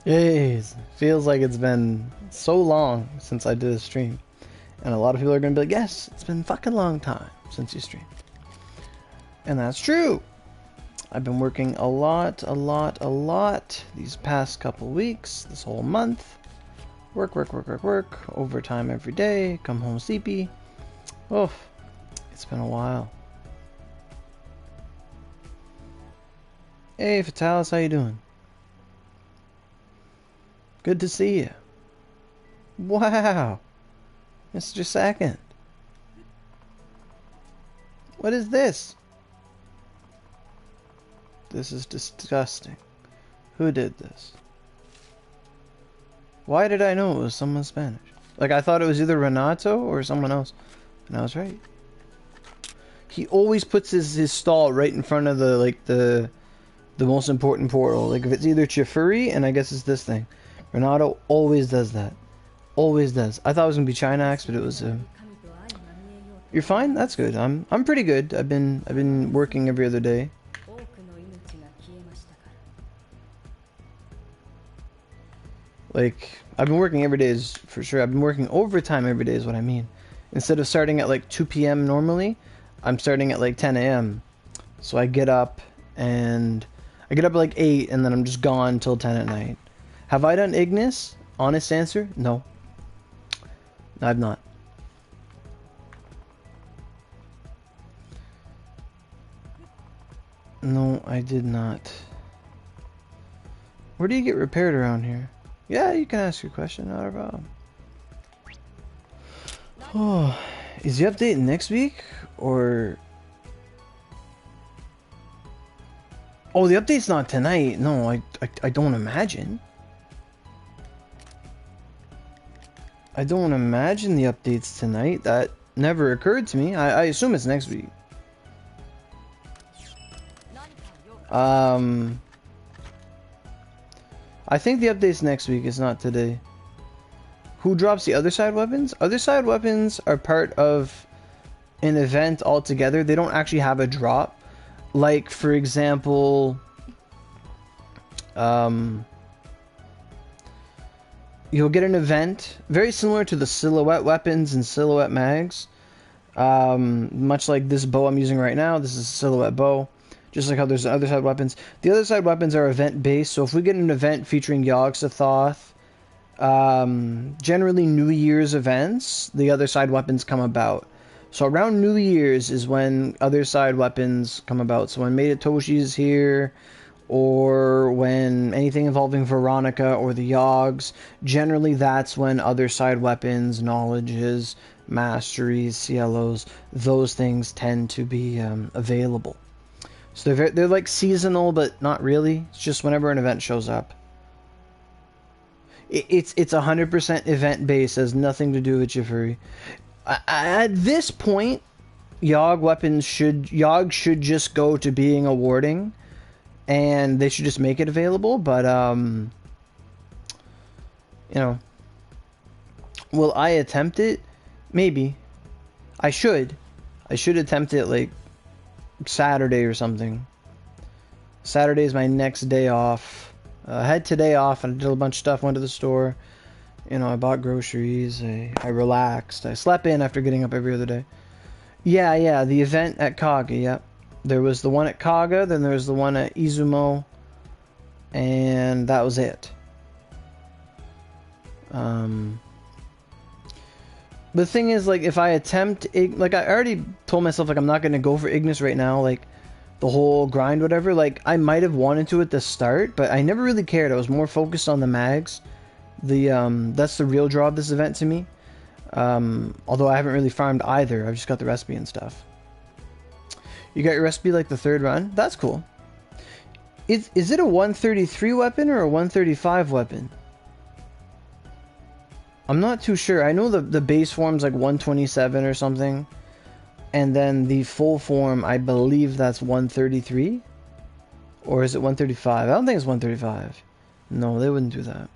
Jeez, feels like it's been so long since I did a stream. And a lot of people are gonna be like, yes, it's been fucking long time since you streamed. And that's true. I've been working a lot these past couple weeks, this whole month. Work, overtime every day, come home sleepy. Oh, it's been a while. Hey, Fatalis, how you doing? Good to see you. Wow, Mr. Second. What is this? This is disgusting. Who did this? Why did I know it was someone Spanish? Like, I thought it was either Renato or someone else. And I was right. He always puts his stall right in front of the most important portal. Like, if it's either Chifuri, and I guess it's this thing. Renato always does that. Always does. I thought it was gonna be Chinax, but it was You're fine? That's good. I'm pretty good. I've been working every other day. Like, I've been working every day is for sure. I've been working overtime every day is what I mean. Instead of starting at like 2 p.m. normally, I'm starting at like 10 a.m. So I get up at like 8 and then I'm just gone till 10 at night. Have I done Ignis? Honest answer, no. I've not. No, I did not. Where do you get repaired around here? Yeah, you can ask your question, not a problem. Oh, is the update next week? Or... Oh, the update's not tonight. No, I don't imagine. I don't imagine the update's tonight. That never occurred to me. I assume it's next week. I think the update's next week, it's not today. Who drops the other side weapons? Other side weapons are part of an event altogether. They don't actually have a drop. Like, for example, you'll get an event very similar to the silhouette weapons and silhouette mags. Much like this bow I'm using right now, this is a silhouette bow. Just like how there's other side weapons. The other side weapons are event based, so if we get an event featuring Yogg-Sothoth, generally New Year's events, the other side weapons come about. So around New Year's is when other side weapons come about. So when Maida Toshi is here, or when anything involving Veronica or the Yogs, generally that's when other side weapons, knowledges, masteries, CLOs, those things tend to be available. So they're like seasonal, but not really. It's just whenever an event shows up. It's 100% event based. Has nothing to do with Chifuri. At this point, Yogg should just go to being awarding, and they should just make it available. But you know, will I attempt it? Maybe. I should attempt it like Saturday or something. Saturday is my next day off. I had today off and I did a bunch of stuff, went to the store. You know, I bought groceries, I relaxed. I slept in after getting up every other day. Yeah, the event at Kaga, yep. There was the one at Kaga, then there was the one at Izumo, and that was it. The thing is, like, if I attempt, like, I already told myself, like, I'm not going to go for Ignis right now, like, the whole grind, whatever. Like, I might have wanted to at the start, but I never really cared. I was more focused on the mags. That's the real draw of this event to me. Although I haven't really farmed either. I've just got the recipe and stuff. You got your recipe, like, the third run? That's cool. Is it a 133 weapon or a 135 weapon? I'm not too sure. I know the base form's like 127 or something. And then the full form, I believe that's 133? Or is it 135? I don't think it's 135. No, they wouldn't do that.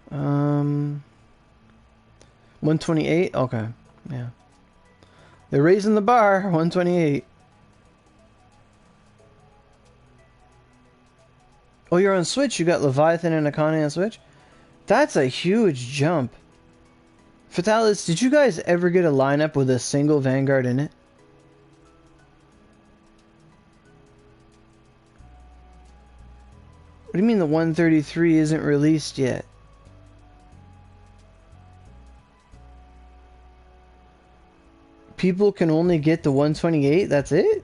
128? Okay. Yeah. They're raising the bar. 128. Oh, you're on Switch. You got Leviathan and Akane on Switch? That's a huge jump. Fatalis, did you guys ever get a lineup with a single Vanguard in it? What do you mean the 133 isn't released yet? People can only get the 128? That's it?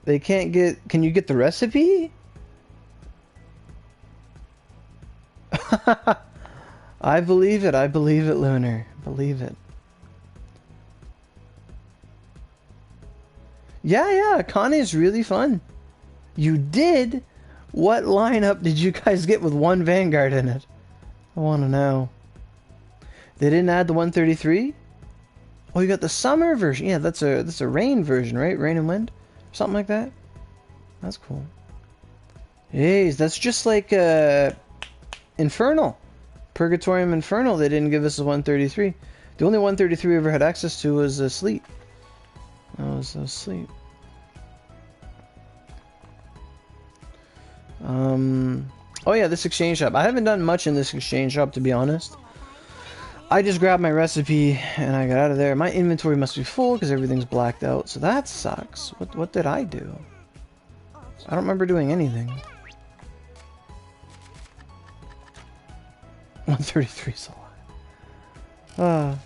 They can't get... Can you get the recipe? I believe it. I believe it, Lunar. Believe it. Yeah. Akane is really fun. You did? What lineup did you guys get with one Vanguard in it? I want to know. They didn't add the 133? Oh, you got the summer version. Yeah, that's a rain version, right? Rain and wind? Something like that? That's cool. Jeez, that's just like Infernal. Purgatorium Infernal, they didn't give us a 133. The only 133 we ever had access to was Sleep. That was Sleep. Oh yeah, this exchange shop. I haven't done much in this exchange shop, to be honest. I just grabbed my recipe and I got out of there. My inventory must be full because everything's blacked out, so that sucks. What did I do? I don't remember doing anything. 133 is a lot.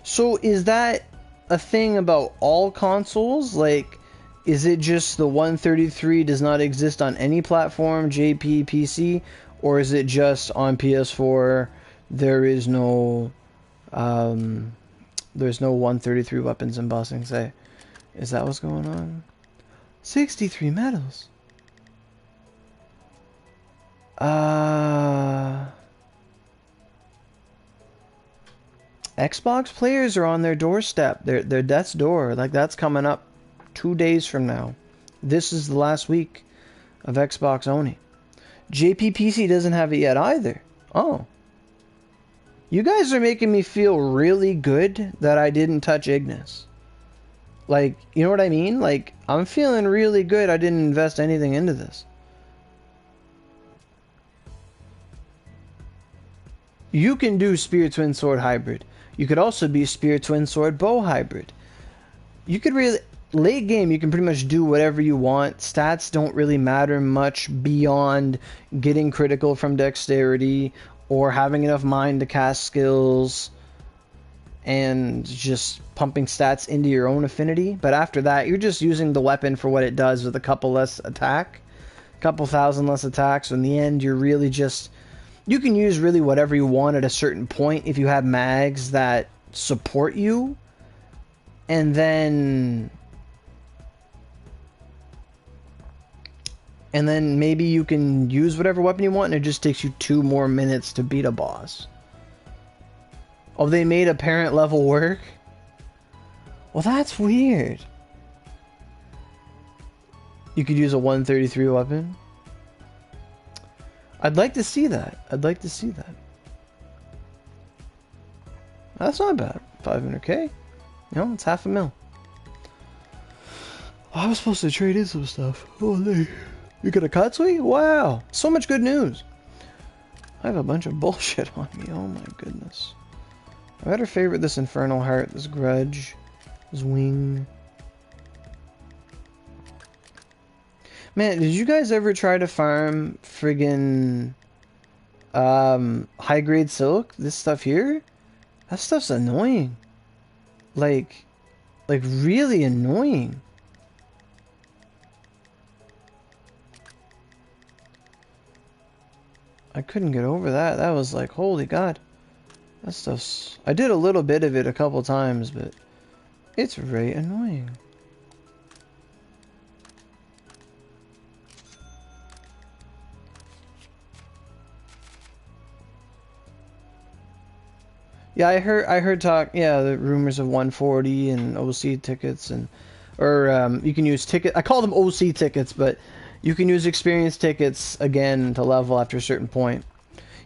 So is that a thing about all consoles? Like, is it just the 133 does not exist on any platform, JP, PC? Or is it just on PS4, there is no, there's no 133 weapons embossing, say? Is that what's going on? 63 medals. Xbox players are on their doorstep. Their death's door. Like, that's coming up 2 days from now. This is the last week of Xbox Oni. JPPC doesn't have it yet either. Oh. You guys are making me feel really good that I didn't touch Ignis. Like, you know what I mean? Like, I'm feeling really good I didn't invest anything into this. You can do Spear Twin Sword Hybrid. You could also be Spear Twin Sword Bow Hybrid. You could really... Late game, you can pretty much do whatever you want. Stats don't really matter much beyond getting critical from dexterity or having enough mind to cast skills and just pumping stats into your own affinity. But after that, you're just using the weapon for what it does with a couple less attack. A couple thousand less attacks. So in the end, you're really just... You can use really whatever you want at a certain point if you have mags that support you. And then maybe you can use whatever weapon you want and it just takes you 2 more minutes to beat a boss. Oh, they made a parent level work? Well, that's weird. You could use a 133 weapon. I'd like to see that. I'd like to see that. That's not bad. 500k. You know, it's $500,000. Oh, I was supposed to trade in some stuff. Holy. You got a Katsui? Wow. So much good news. I have a bunch of bullshit on me. Oh my goodness. I better favorite this Infernal Heart, this Grudge, this Wing. Man, did you guys ever try to farm friggin' high grade silk? This stuff here? That stuff's annoying. Like really annoying. I couldn't get over that. That was like, holy God. That stuff's... I did a little bit of it a couple times, but it's very annoying. Yeah, I heard talk, yeah, the rumors of 140 and OC tickets and, or you can use ticket, I call them OC tickets, but you can use experience tickets again to level after a certain point.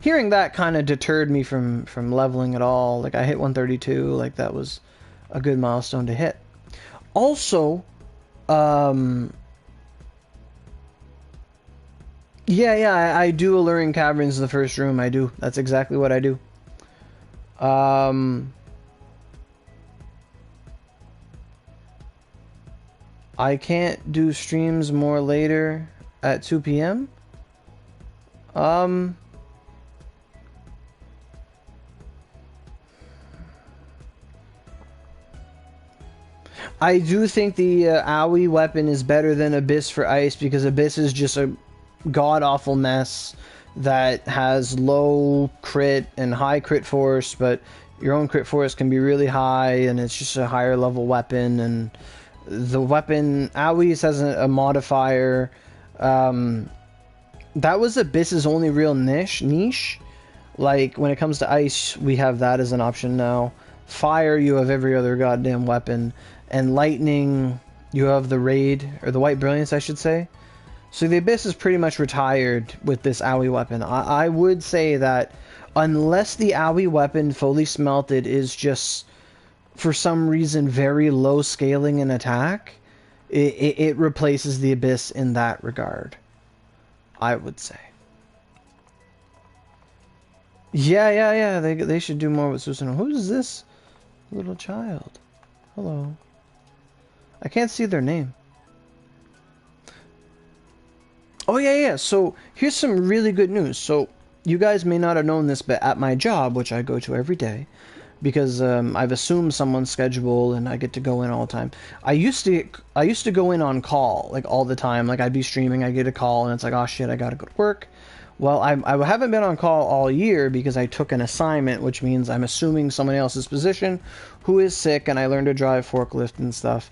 Hearing that kind of deterred me from leveling at all. Like, I hit 132, like that was a good milestone to hit. Also, Yeah, yeah, I do Alluring Caverns in the first room. I do. That's exactly what I do. I can't do streams more later at 2 p.m. Um, I do think the AoE weapon is better than Abyss for Ice because Abyss is just a god-awful mess that has low crit and high crit force, but your own crit force can be really high, and it's just a higher level weapon, and the weapon AoE has a modifier. That was Abyss's only real niche. Like, when it comes to ice, we have that as an option now. Fire, you have every other goddamn weapon. And lightning, you have the Raid, or the White Brilliance, I should say. So the Abyss is pretty much retired with this AoE weapon. I would say that unless the AoE weapon fully smelted is just, for some reason, very low scaling in attack, it replaces the Abyss in that regard, I would say. Yeah. They should do more with Susanoo. Who is this little child? Hello. I can't see their name. Oh, yeah. So, here's some really good news. So, you guys may not have known this, but at my job, which I go to every day, because I've assumed someone's schedule and I get to go in all the time. I used to go in on call, like, all the time. Like, I'd be streaming, I'd get a call, and it's like, oh, shit, I gotta go to work. Well, I haven't been on call all year because I took an assignment, which means I'm assuming someone else's position who is sick, and I learned to drive forklift and stuff.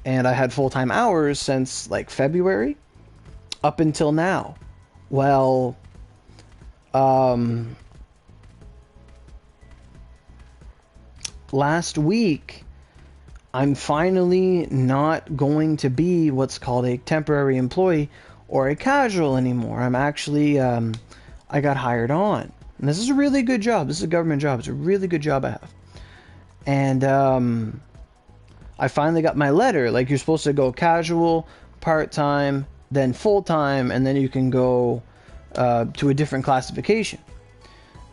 And I had full-time hours since, like, February up until now. Well, last week, I'm finally not going to be what's called a temporary employee or a casual anymore. I'm actually, I got hired on. And this is a really good job. This is a government job. It's a really good job I have. And I finally got my letter. Like, you're supposed to go casual, part-time, then full-time, and then you can go to a different classification.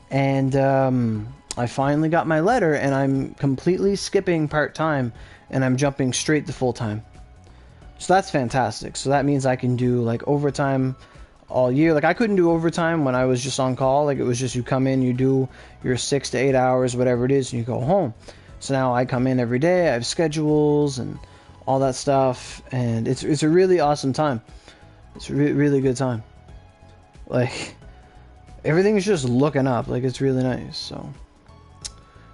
And I finally got my letter, and I'm completely skipping part-time, and I'm jumping straight to full-time. So that's fantastic. So that means I can do, like, overtime all year. Like, I couldn't do overtime when I was just on call. Like, it was just you come in, you do your 6 to 8 hours, whatever it is, and you go home. So now I come in every day. I have schedules and all that stuff, and it's a really awesome time. It's a really good time. Like, everything's just looking up. Like, it's really nice. So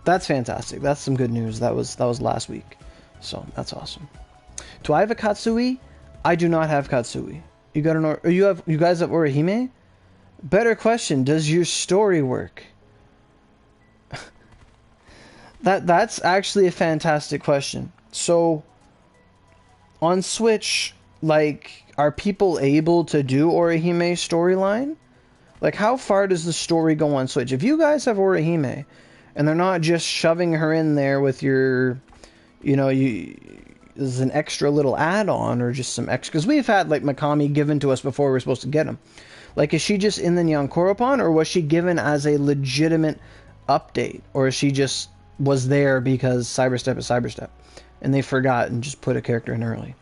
that's fantastic. That's some good news. That was last week. So that's awesome. Do I have a Katsui? I do not have Katsui. You got an you guys have Orihime? Better question, does your story work? That's actually a fantastic question. So on Switch, like, are people able to do Orihime storyline? Like, how far does the story go on Switch? If you guys have Orihime and they're not just shoving her in there with your, there's an extra little add-on or just some extra, because we've had, like, Mikami given to us before we're supposed to get them. Like, is she just in the Nyankoropon, or was she given as a legitimate update, or is she just was there because Cyberstep is Cyberstep and they forgot and just put a character in early?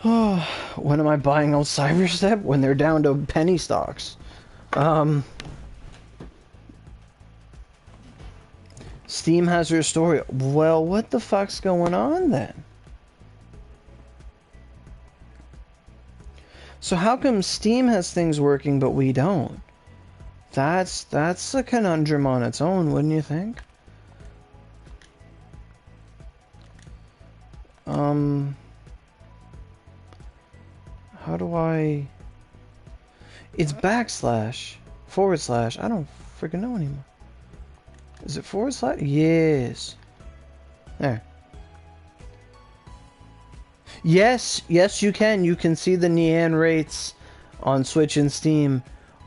When am I buying out Cyberstep? When they're down to penny stocks. Steam has her story. Well, what the fuck's going on then? So how come Steam has things working but we don't? That's a conundrum on its own, wouldn't you think? How do I... It's backslash, // I don't freaking know anymore. Is it // Yes. There. Yes, you can. You can see the Nyan rates on Switch and Steam.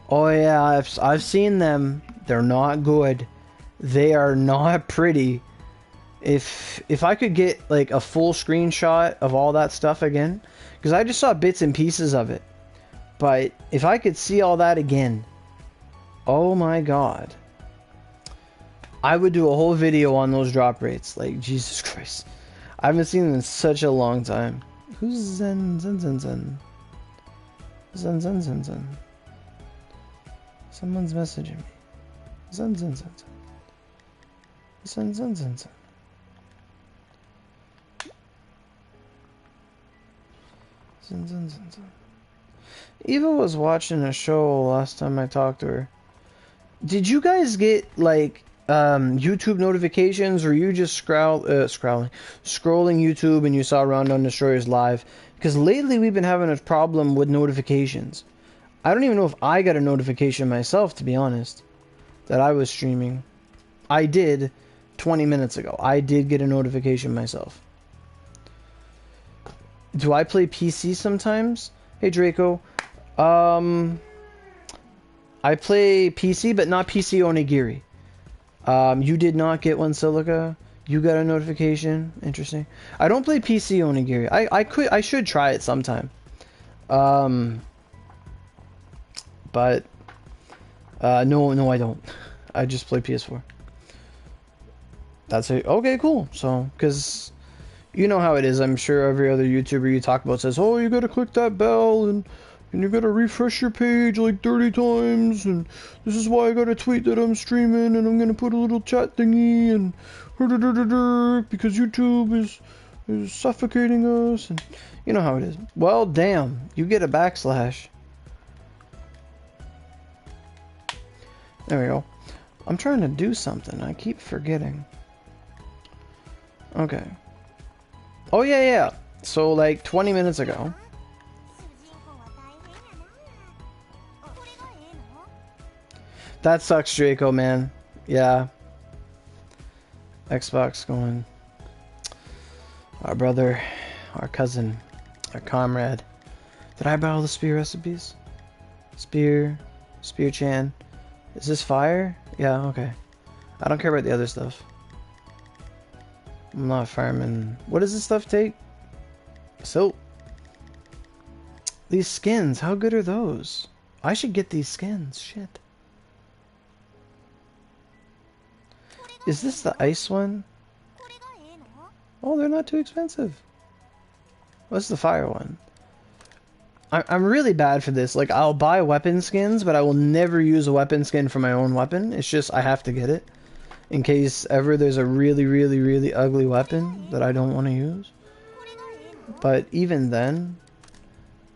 Oh yeah, I've seen them. They're not good. They are not pretty. If I could get, like, a full screenshot of all that stuff again, because I just saw bits and pieces of it. But if I could see all that again, oh my god. I would do a whole video on those drop rates. Like, Jesus Christ. I haven't seen them in such a long time. Who's Zen? Zen, Zen, Zen. Zen, Zen, Zen, Zen. Someone's messaging me. Zen, Zen, Zen, Zen. Zen, Zen, Zen, Zen. Zen, Zen, Zen, Zen. Eva was watching a show last time I talked to her. Did you guys get, like, YouTube notifications, or you just scrolling YouTube and you saw Randandestroyer's live? Because lately we've been having a problem with notifications. I don't even know if I got a notification myself, to be honest, that I was streaming. I did 20 minutes ago. I did get a notification myself. Do I play PC sometimes? Hey Draco. I play PC, but not PC Onigiri. You did not get one, Silica. You got a notification. Interesting. I don't play PC Onigiri. I should try it sometime. But no, I don't. I just play PS4. That's it. Okay, cool. So, because you know how it is. I'm sure every other YouTuber you talk about says, "Oh, you gotta click that bell and you gotta refresh your page like 30 times, and this is why I gotta tweet that I'm streaming, and I'm gonna put a little chat thingy, and because YouTube is suffocating us," and you know how it is. Well, damn, you get a backslash. There we go. I'm trying to do something. I keep forgetting. Okay. Oh, yeah. So, like, 20 minutes ago. That sucks, Draco, man. Yeah. Xbox going. Our brother, our cousin, our comrade. Did I buy all the spear recipes? Spear Chan. Is this fire? Yeah, okay. I don't care about the other stuff. I'm not fireman. What does this stuff take? So, these skins, how good are those? I should get these skins. Shit. Is this the ice one? Oh, they're not too expensive. What's the fire one? I'm really bad for this. Like, I'll buy weapon skins, but I will never use a weapon skin for my own weapon. It's just, I have to get it. In case ever there's a really, really, really ugly weapon that I don't want to use. But even then,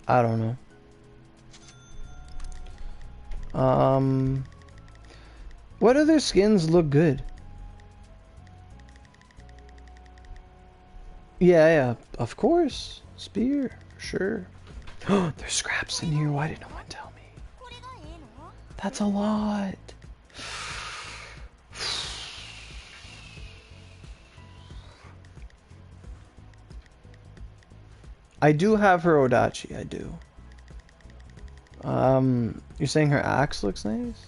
I don't know. What other skins look good? Yeah, of course. Spear, sure. There's scraps in here. Why did no one tell me? That's a lot. I do have her Odachi, I do. You're saying her axe looks nice?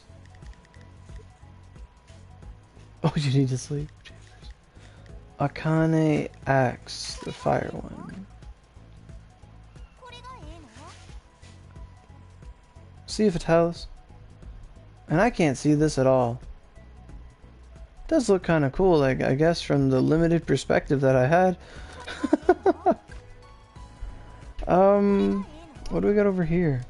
Oh, you need to sleep. Akane axe, the fire one. See if it tells. And I can't see this at all. It does look kind of cool, like, I guess from the limited perspective that I had. What do we got over here?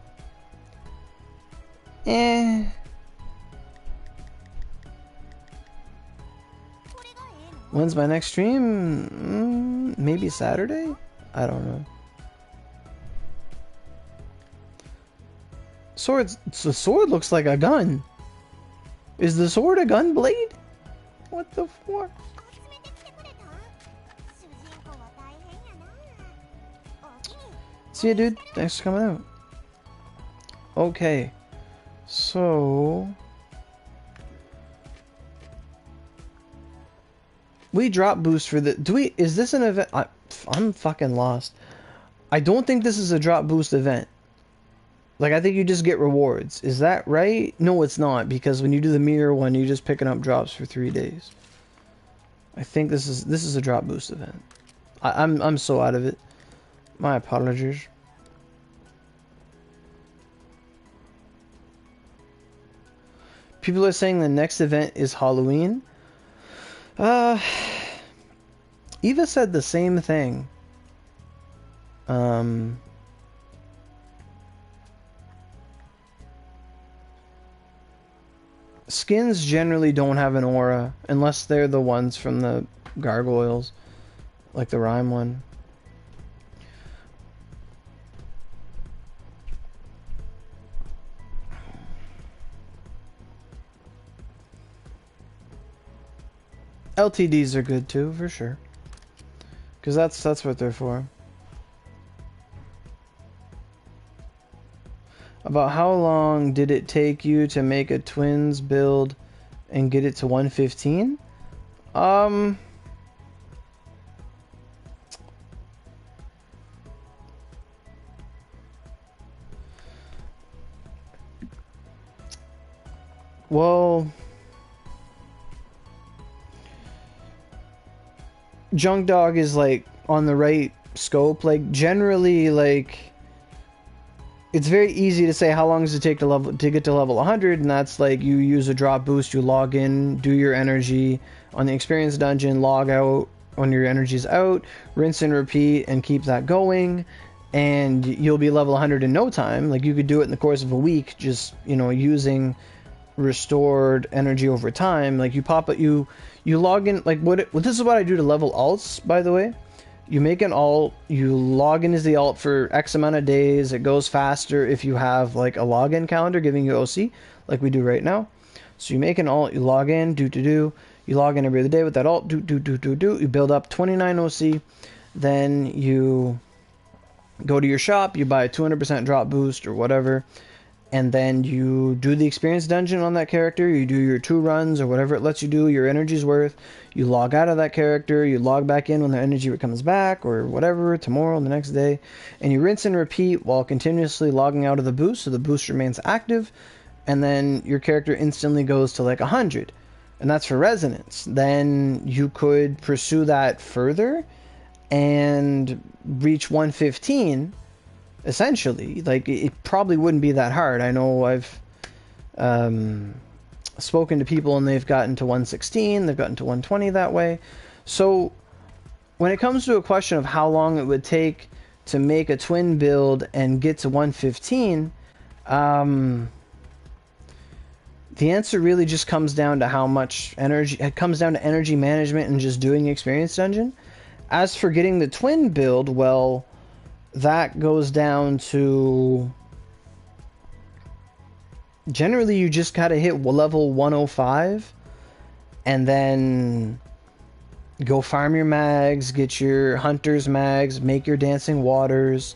When's my next stream? Maybe Saturday? I don't know. The sword looks like a gun. Is the sword a gun blade? What the fuck? See ya, dude. Thanks for coming out. Okay. So... we drop boost for the... is this an event? I'm fucking lost. I don't think this is a drop boost event. Like, I think you just get rewards. Is that right? No, it's not, because when you do the mirror one, you're just picking up drops for 3 days. I think this is a drop boost event. I'm so out of it. My apologies. People are saying the next event is Halloween. Eva said the same thing. Skins generally don't have an aura unless they're the ones from the gargoyles, like the rhyme one. LTDs are good too, for sure. Because that's what they're for. About how long did it take you to make a twins build and get it to 115? Well, Junk Dog is like on the right scope. Like generally, like it's very easy to say how long does it take to get to level 100, and that's like you use a drop boost, you log in, do your energy on the experience dungeon, log out when your energy's out, rinse and repeat, and keep that going, and you'll be level 100 in no time. Like you could do it in the course of a week, just using restored energy over time. Like you pop it, you log in. Like this is what I do to level alts, by the way. You make an alt, you log in as the alt for X amount of days. It goes faster if you have like a login calendar giving you OC, like we do right now. So you make an alt, you log in, you log in every other day with that alt, you build up 29 OC, then you go to your shop, you buy a 200% drop boost or whatever, and then you do the experience dungeon on that character, you do your 2 runs or whatever it lets you do, your energy's worth, you log out of that character, you log back in when the energy comes back or whatever, tomorrow, the next day, and you rinse and repeat while continuously logging out of the boost so the boost remains active, and then your character instantly goes to like 100, and that's for resonance. Then you could pursue that further and reach 115. Essentially, like it probably wouldn't be that hard. I know I've spoken to people and they've gotten to 116, they've gotten to 120 that way. So when it comes to a question of how long it would take to make a twin build and get to 115, the answer really just comes down to how much energy. It comes down to energy management and just doing the experience dungeon. As for getting the twin build, well, that goes down to generally you just gotta hit level 105 and then go farm your mags, get your hunter's mags, make your dancing waters.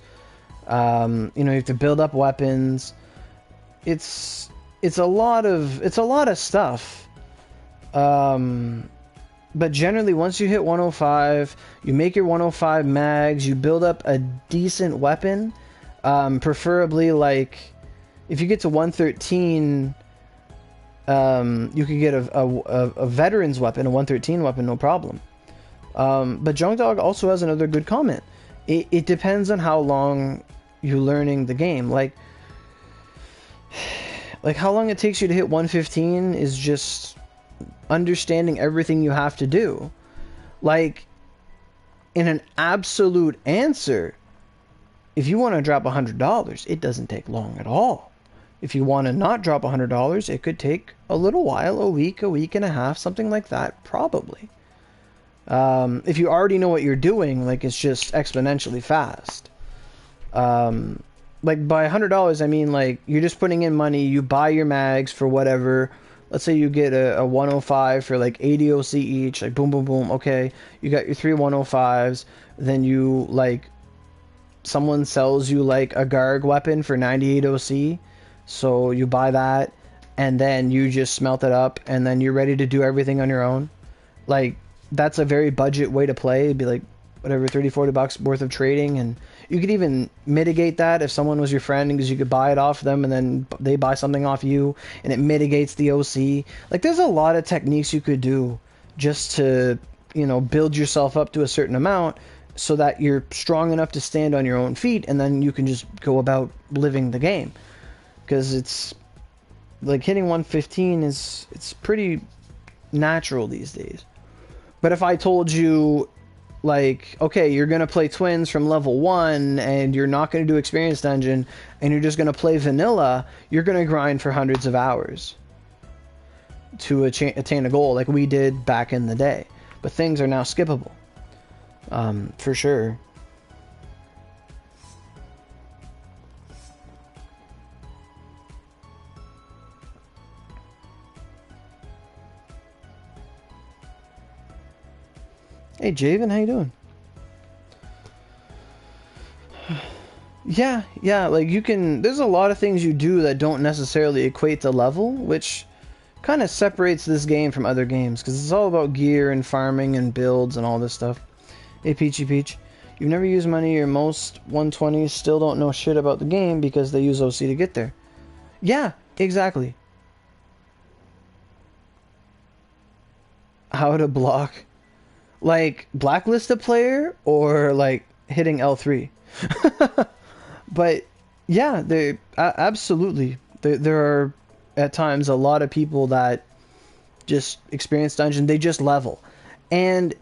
You have to build up weapons. It's a lot of stuff. But generally, once you hit 105, you make your 105 mags, you build up a decent weapon. Preferably, like, if you get to 113, you could get a veteran's weapon, a 113 weapon, no problem. But Junk Dog also has another good comment. It depends on how long you're learning the game. Like how long it takes you to hit 115 is just understanding everything you have to do. Like, in an absolute answer, if you want to drop $100, it doesn't take long at all. If you want to not drop $100, it could take a little while, a week and a half, something like that, probably. If you already know what you're doing, like, it's just exponentially fast. Like, by $100, I mean, like, you're just putting in money, you buy your mags for whatever. Let's say you get a 105 for like 80 OC each, like boom, boom, boom. Okay, you got your 3 105s. Then you, like, someone sells you like a Garg weapon for 98 OC. So you buy that, and then you just smelt it up, and then you're ready to do everything on your own. Like, that's a very budget way to play. It'd be like, whatever, 30, 40 bucks worth of trading, and you could even mitigate that if someone was your friend, because you could buy it off them and then they buy something off you and it mitigates the OC. Like, there's a lot of techniques you could do just to, build yourself up to a certain amount so that you're strong enough to stand on your own feet, and then you can just go about living the game. Because Like hitting 115 it's pretty natural these days. But if I told you, like, okay, you're gonna play twins from level 1 and you're not gonna do experience dungeon and you're just gonna play vanilla, you're gonna grind for hundreds of hours to attain a goal like we did back in the day. But things are now skippable. For sure. Hey Javen, how you doing? Yeah, like you can, there's a lot of things you do that don't necessarily equate to level, which kind of separates this game from other games, because it's all about gear and farming and builds and all this stuff. Hey Peachy Peach, you've never used money, or most 120s still don't know shit about the game because they use OC to get there. Yeah, exactly. How to block, like blacklist a player or like hitting L3. But yeah, they absolutely there are at times a lot of people that just experience dungeon, they just level, and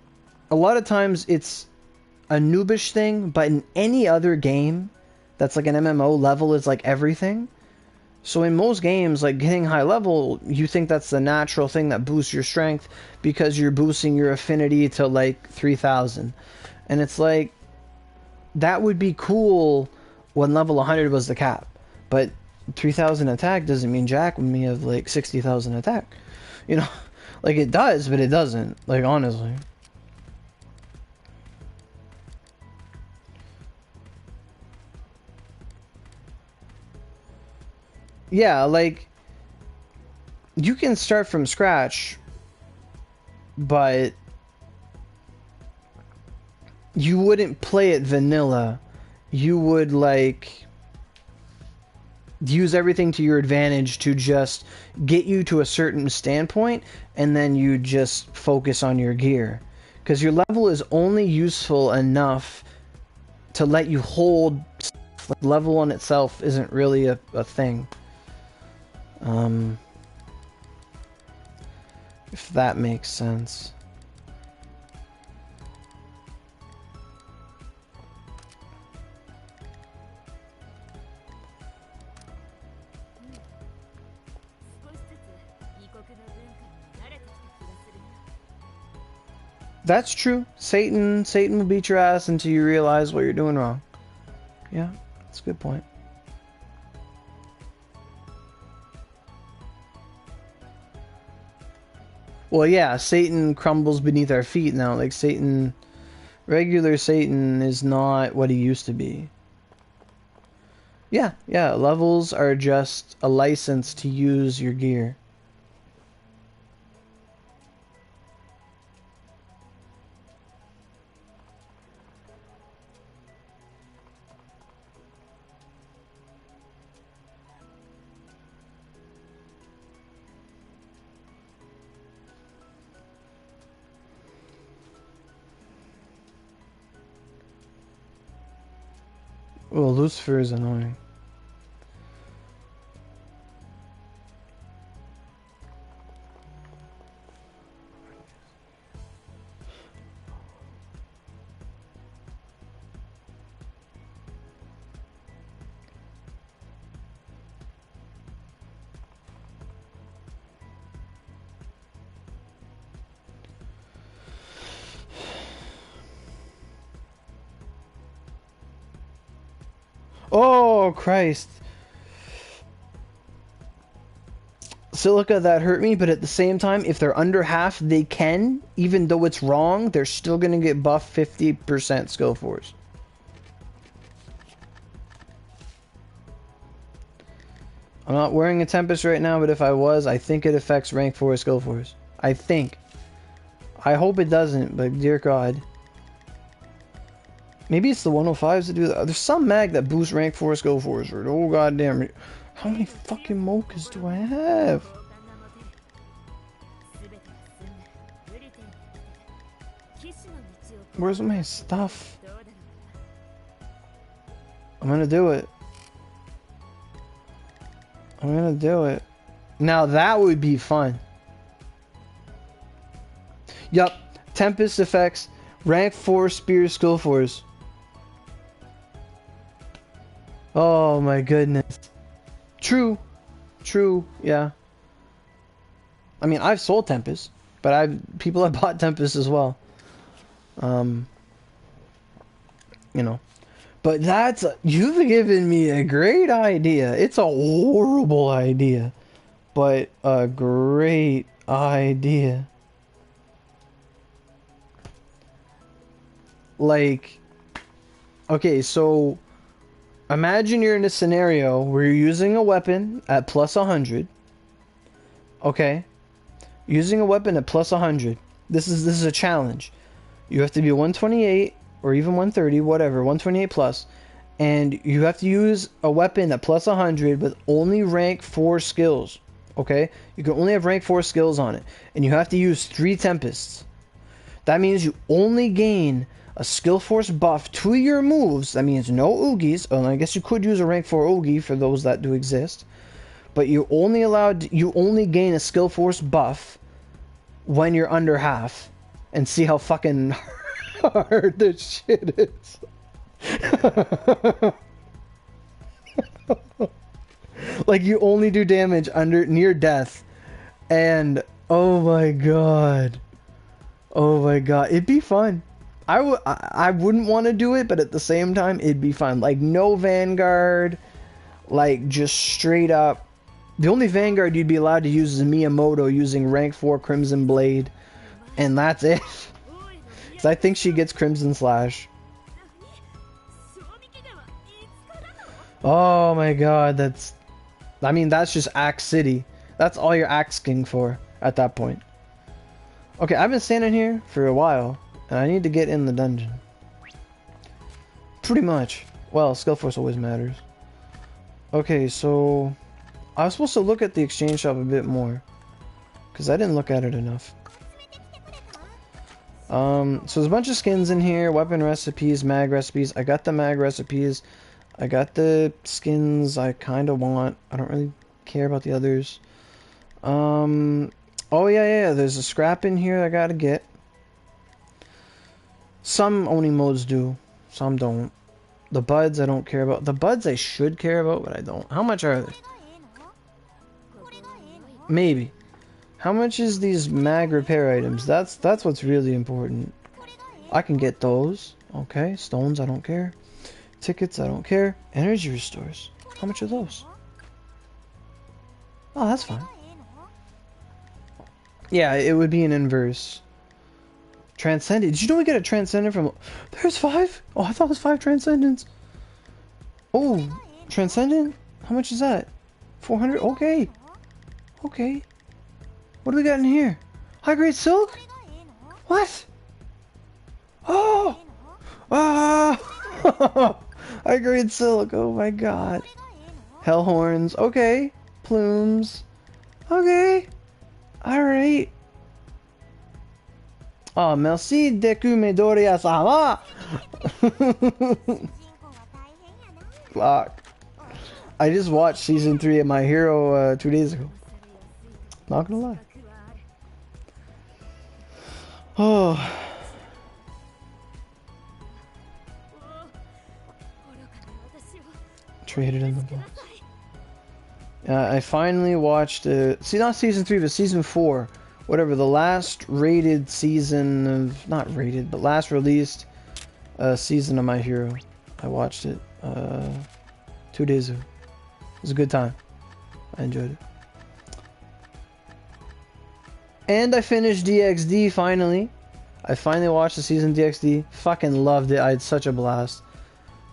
a lot of times it's a noobish thing, but in any other game that's like an MMO, level is like everything. So in most games, like hitting high level, you think that's the natural thing that boosts your strength because you're boosting your affinity to like 3000. And it's like, that would be cool when level 100 was the cap. But 3000 attack doesn't mean jack when we have like 60,000 attack. You know, like it does, but it doesn't. Like honestly. Yeah, like you can start from scratch, but you wouldn't play it vanilla. You would like use everything to your advantage to just get you to a certain standpoint, and then you just focus on your gear, because your level is only useful enough to let you hold. Level on itself isn't really a thing. If that makes sense. That's true. Satan will beat your ass until you realize what you're doing wrong. Yeah, that's a good point. Well, yeah, Satan crumbles beneath our feet now. Like Satan, regular Satan is not what he used to be. Yeah, levels are just a license to use your gear. Well, Lucifer is annoying. Oh, Christ. Silica, that hurt me, but at the same time, if they're under half, they can, even though it's wrong, they're still going to get buffed 50% skill force. I'm not wearing a Tempest right now, but if I was, I think it affects rank 4 skill force. I think. I hope it doesn't, but dear God. Maybe it's the 105s that do that. There's some mag that boosts rank 4 skill force. Oh goddamn! How many fucking mochas do I have? Where's my stuff? I'm gonna do it. I'm gonna do it. Now that would be fun. Yup. Tempest effects. Rank 4 spear skill force. Oh my goodness. True. True. Yeah. I mean, I've sold Tempest, but people have bought Tempest as well. You know. But you've given me a great idea. It's a horrible idea, but a great idea. Like, okay, so imagine you're in a scenario where you're using a weapon at plus 100. Okay? Using a weapon at plus 100. This is a challenge. You have to be 128 or even 130, whatever, 128 plus, and you have to use a weapon at plus 100 with only rank 4 skills. Okay? You can only have rank 4 skills on it, and you have to use 3 Tempests. That means you only gain a skill force buff to your moves. That means no Oogis. Oh, I guess you could use a rank 4 Oogie for those that do exist. But you only gain a skill force buff when you're under half. And see how fucking hard this shit is. Like, you only do damage near death. And oh my god. Oh my god. It'd be fun. I wouldn't want to do it, but at the same time, it'd be fun. Like, no Vanguard. Like, just straight up. The only Vanguard you'd be allowed to use is Miyamoto using rank 4 Crimson Blade. And that's it. Because I think she gets Crimson Slash. Oh my god, that's just Axe City. That's all you're asking for at that point. Okay, I've been standing here for a while, and I need to get in the dungeon. Pretty much. Well, skill force always matters. Okay, so I was supposed to look at the exchange shop a bit more, because I didn't look at it enough. So there's a bunch of skins in here, weapon recipes, mag recipes. I got the mag recipes. I got the skins I kind of want. I don't really care about the others. Oh yeah, there's a scrap in here I gotta get. Some Oni modes do, some don't. The buds I don't care about. The buds I should care about, but I don't. How much are they? Maybe. How much is these mag repair items? That's what's really important. I can get those. Okay, stones I don't care. Tickets I don't care. Energy restores. How much are those? Oh, that's fine. Yeah, it would be an inverse. Transcendent. Did you know we get a transcendent from... There's 5? Oh, I thought it was 5 transcendents. Oh, transcendent? How much is that? 400? Okay. Okay. What do we got in here? High grade silk? What? Oh! Ah! High grade silk. Oh my god. Hell horns. Okay. Plumes. Okay. Alright. Oh, merci de Midoriya sama. Fuck. I just watched season 3 of My Hero 2 days ago. Not gonna lie. Oh. Traded in the box. I finally watched see, not season 3 but season 4, whatever, the last rated season of, not rated but last released season of My Hero. I watched it 2 days ago. It was a good time. I enjoyed it. And I finished DxD finally. I finally watched the season DxD. Fucking loved it. I had such a blast.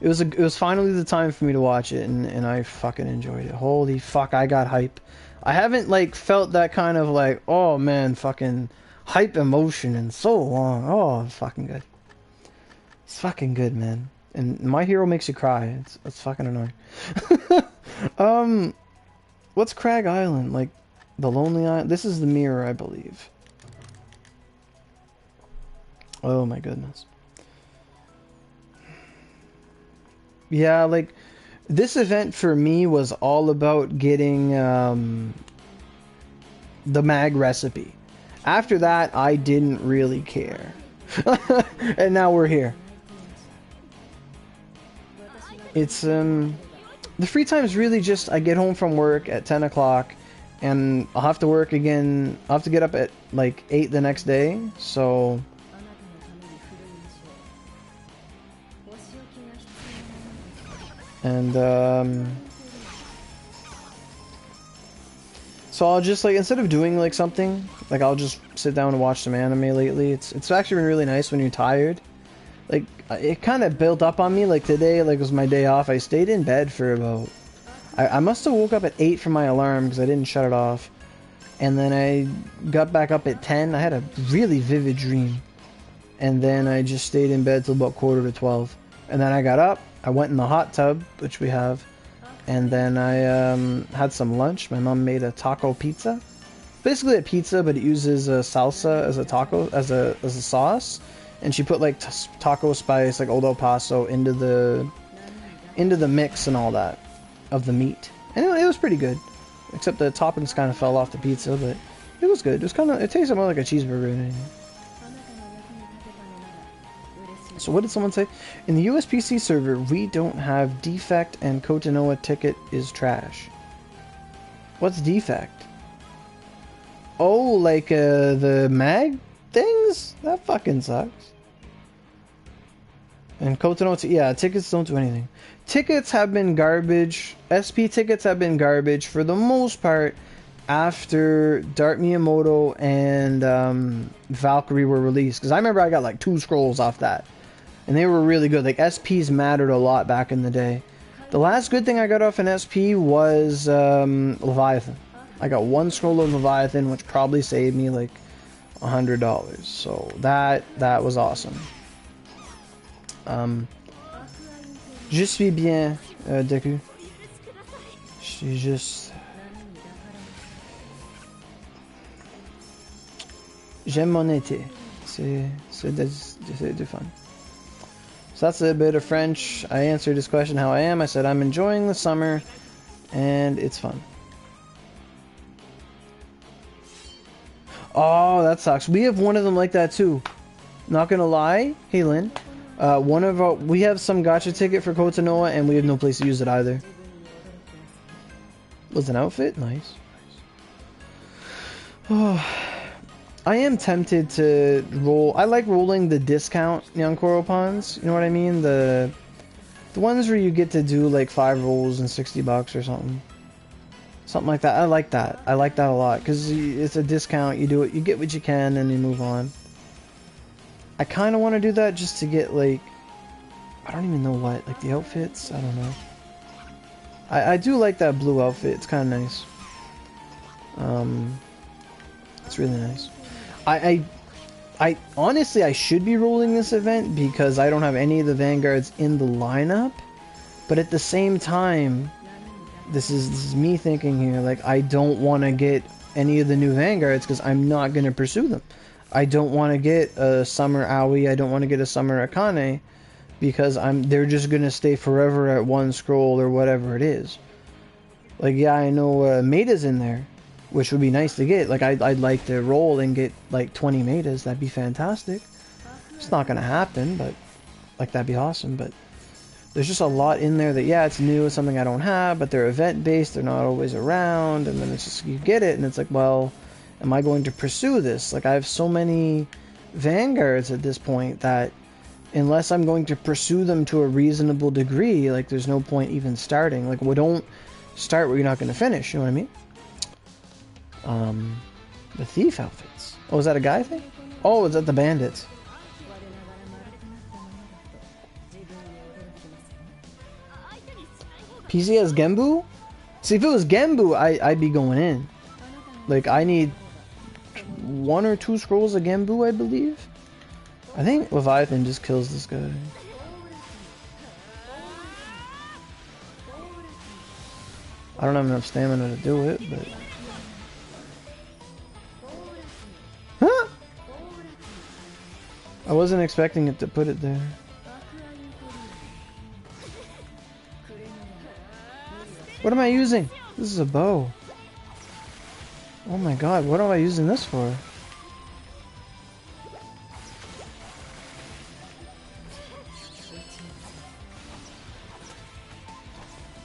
It was finally the time for me to watch it, and I fucking enjoyed it. Holy fuck, I got hype. I haven't like felt that kind of like, oh man, fucking hype emotion in so long. Oh, it's fucking good. It's fucking good, man. And My Hero makes you cry. It's fucking annoying. What's Crag Island? Like the Lonely Island? This is the mirror, I believe. Oh my goodness. Yeah, like, this event for me was all about getting, the mag recipe. After that, I didn't really care. And now we're here. It's, the free time is really just, I get home from work at 10 o'clock, and I'll have to work again, I'll have to get up at, like, 8 the next day, so... And, so I'll just, like, instead of doing, like, something, like, I'll just sit down and watch some anime lately. It's actually been really nice when you're tired. Like, it kind of built up on me, like, today, like, it was my day off. I stayed in bed for about... I must have woke up at 8 for my alarm, because I didn't shut it off. And then I got back up at 10. I had a really vivid dream. And then I just stayed in bed till about 11:45. And then I got up, I went in the hot tub, which we have. And then I had some lunch. My mom made a taco pizza. Basically a pizza, but it uses salsa as a taco, as a sauce. And she put like taco spice, like Old El Paso, into the mix and all that of the meat. And it was pretty good, except the toppings kind of fell off the pizza, but it was good. It tasted more like a cheeseburger than anything. So what did someone say? In the USPC server, we don't have defect and Kotanoa ticket is trash. What's defect? Oh, like the mag things? That fucking sucks. And Kotanoa, yeah, tickets don't do anything. Tickets have been garbage. SP tickets have been garbage for the most part after Dart Miyamoto and Valkyrie were released. Because I remember I got like 2 scrolls off that. And they were really good. Like, SPs mattered a lot back in the day. The last good thing I got off an SP was Leviathan. I got 1 scroll of Leviathan, which probably saved me like $100. So that was awesome. Je suis bien, Deku. Je suis juste... J'aime mon été. C'est du fun. So that's a bit of French. I answered his question how I am. I said I'm enjoying the summer and it's fun. Oh, that sucks. We have one of them like that too. Not gonna lie, hey Lynn. We have some gacha ticket for Kotanoa and we have no place to use it either. Was an outfit? Nice. Oh. I am tempted to roll. I like rolling the discount Nyankoro pawns. You know what I mean? The ones where you get to do like 5 rolls and $60 or something. Something like that. I like that. I like that a lot because it's a discount. You do it. You get what you can and you move on. I kind of want to do that just to get like, I don't even know what, like the outfits. I don't know. I do like that blue outfit. It's kind of nice. It's really nice. I honestly, I should be rolling this event because I don't have any of the Vanguards in the lineup. But at the same time, this is me thinking here, like, I don't want to get any of the new Vanguards because I'm not going to pursue them. I don't want to get a Summer Aoi, I don't want to get a Summer Akane because they're just going to stay forever at 1 scroll or whatever it is. Like, yeah, I know Maida's in there, which would be nice to get. Like, I'd like to roll and get, like, 20 Maidas. That'd be fantastic. It's not gonna happen, but, like, that'd be awesome. But there's just a lot in there that, yeah, it's new, it's something I don't have, but they're event-based, they're not always around, and then it's just, you get it, and it's like, well, am I going to pursue this? Like, I have so many Vanguards at this point that unless I'm going to pursue them to a reasonable degree, like, there's no point even starting. Like, well, don't start where you're not going to finish, you know what I mean? The thief outfits. Oh, is that a guy thing? Oh, is that the bandits? PC has Genbu? See, if it was Genbu, I'd be going in. Like, I need 1 or 2 scrolls of Genbu, I believe. I think Leviathan just kills this guy. I don't have enough stamina to do it, but... Huh? I wasn't expecting it to put it there. What am I using? This is a bow. Oh my god, what am I using this for?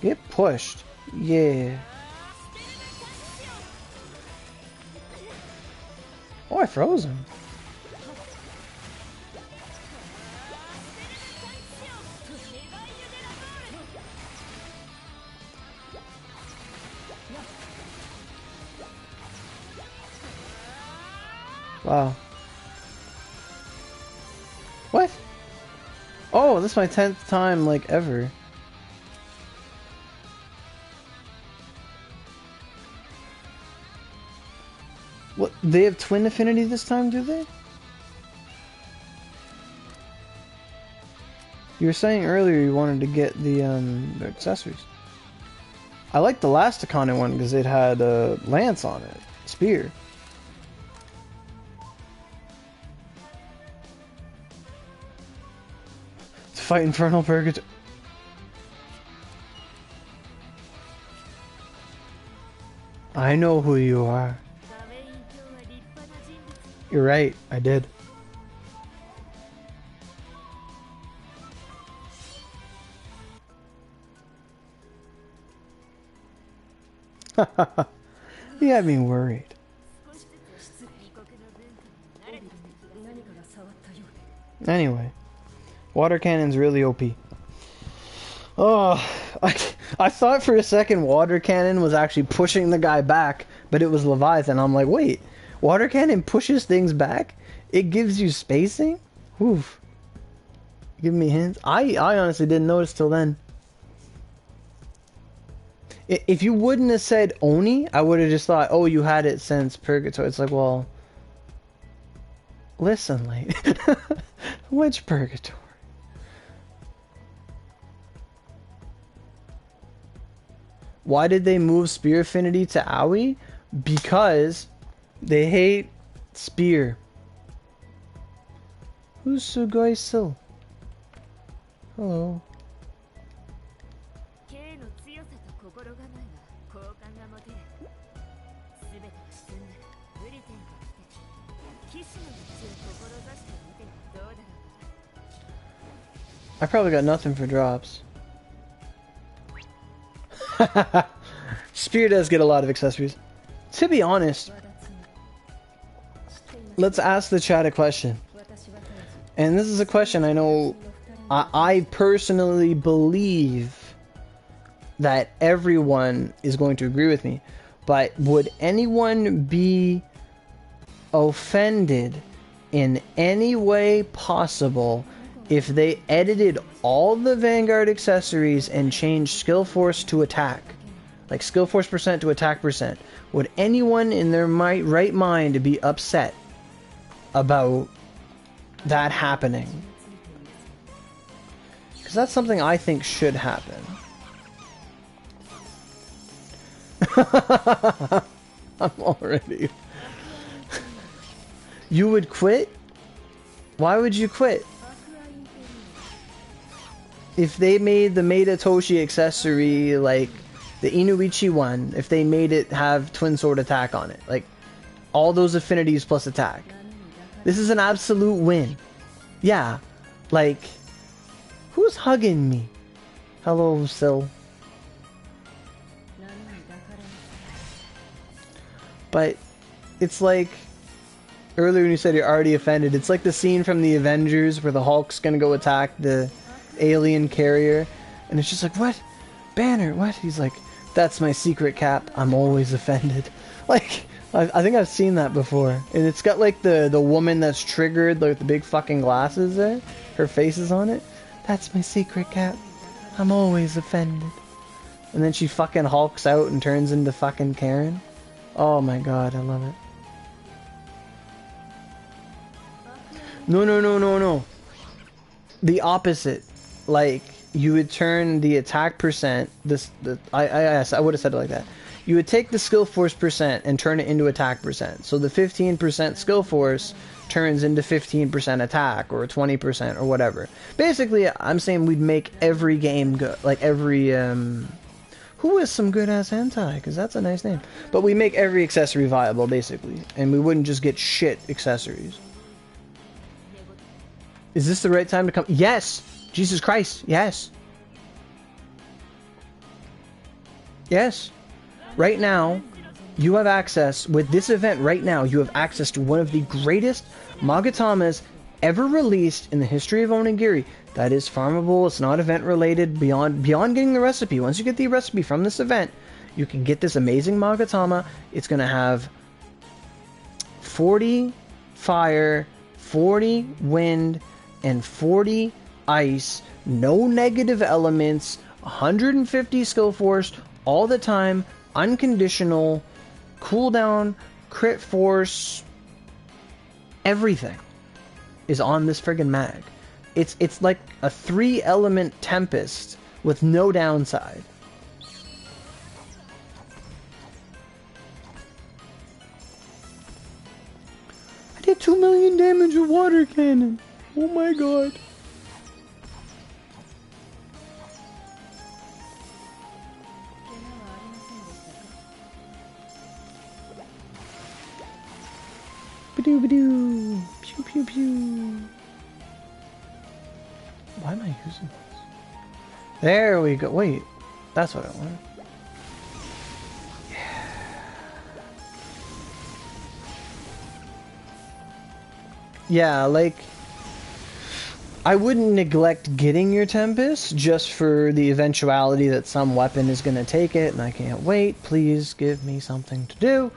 Get pushed. Yeah. Oh, I froze him. Wow. What? Oh, this is my 10th time, like, ever. What? They have twin affinity this time, do they? You were saying earlier you wanted to get the accessories. I like the last Akane one because it had a lance on it. Spear. To fight Infernal Purgatory. I know who you are. You're right, I did. You had me worried. Anyway, water cannon's really OP. Oh, I thought for a second water cannon was actually pushing the guy back, but it was Leviathan. I'm like, wait, water cannon pushes things back? It gives you spacing? Oof. Give me hints. I honestly didn't notice till then. If you wouldn't have said Oni, I would have just thought, oh, you had it since Purgatory. It's like, well, listen, lady. Which Purgatory? Why did they move Spear Affinity to Aoi? Because they hate Spear. Who's Sugoi Sil? Hello. I probably got nothing for drops. Spear does get a lot of accessories. To be honest, let's ask the chat a question. And this is a question I know I personally believe that everyone is going to agree with me. But would anyone be offended in any way possible if they edited all the Vanguard accessories and changed skill force to attack? Like skill force percent to attack percent. Would anyone in their right mind be upset about that happening? Because that's something I think should happen. I'm already... You would quit? Why would you quit? If they made the Maida Toshi accessory, like the Inuichi one, if they made it have twin sword attack on it, like all those affinities plus attack, this is an absolute win. Yeah, like, who's hugging me? Hello, Sil. But it's like, earlier when you said you're already offended, it's like the scene from the Avengers where the Hulk's gonna go attack the alien carrier, and it's just like, what? Banner, what? He's like, that's my secret, Cap. I'm always offended. Like, I think I've seen that before. And it's got like the woman that's triggered, like the big fucking glasses there. Her face is on it. That's my secret, Cap. I'm always offended. And then she fucking hulks out and turns into fucking Karen. Oh my god, I love it. No. The opposite. Like, you would turn the attack percent, I would have said it like that. You would take the skill force percent and turn it into attack percent. So the 15% skill force turns into 15% attack, or 20%, or whatever. Basically, I'm saying we'd make every game go, like every, who Who is some good ass hentai? Because that's a nice name. But we make every accessory viable, basically. And we wouldn't just get shit accessories. Is this the right time to come? Yes! Jesus Christ, yes. Yes. Right now, you have access, with this event right now, you have access to one of the greatest Magatamas ever released in the history of Onigiri. That is farmable, it's not event related, beyond getting the recipe. Once you get the recipe from this event, you can get this amazing Magatama. It's going to have 40 fire, 40 wind, and 40 ice, no negative elements, 150 skill force, all the time, unconditional, cooldown, crit force, everything is on this friggin' mag. It's like a 3-element Tempest with no downside. I did 2 million damage with water cannon. Oh my god. Badoo badoo. Pew pew pew. Why am I using this? There we go. Wait, that's what I want. Yeah, like, I wouldn't neglect getting your Tempest just for the eventuality that some weapon is going to take it, and I can't wait. Please give me something to do.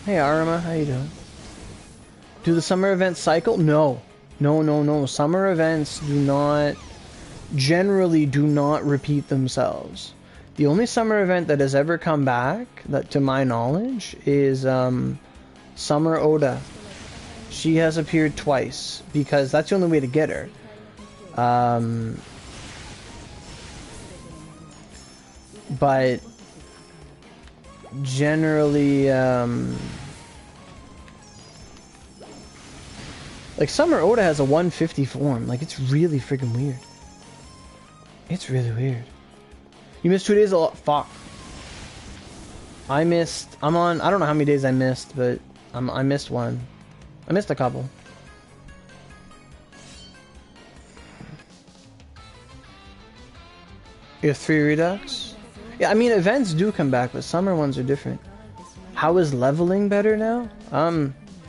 Hey Arima, how you doing? Do the summer events cycle? No. No. Summer events generally do not repeat themselves. The only summer event that has ever come back, that to my knowledge, is Summer Oda. She has appeared twice, because that's the only way to get her. But generally, like Summer Oda has a 150 form. Like, it's really freaking weird. It's really weird. You missed 2 days a lot. Fuck. I don't know how many days I missed, but I missed one. I missed a couple. You have 3 redux? Yeah, I mean, events do come back, but summer ones are different. How is leveling better now?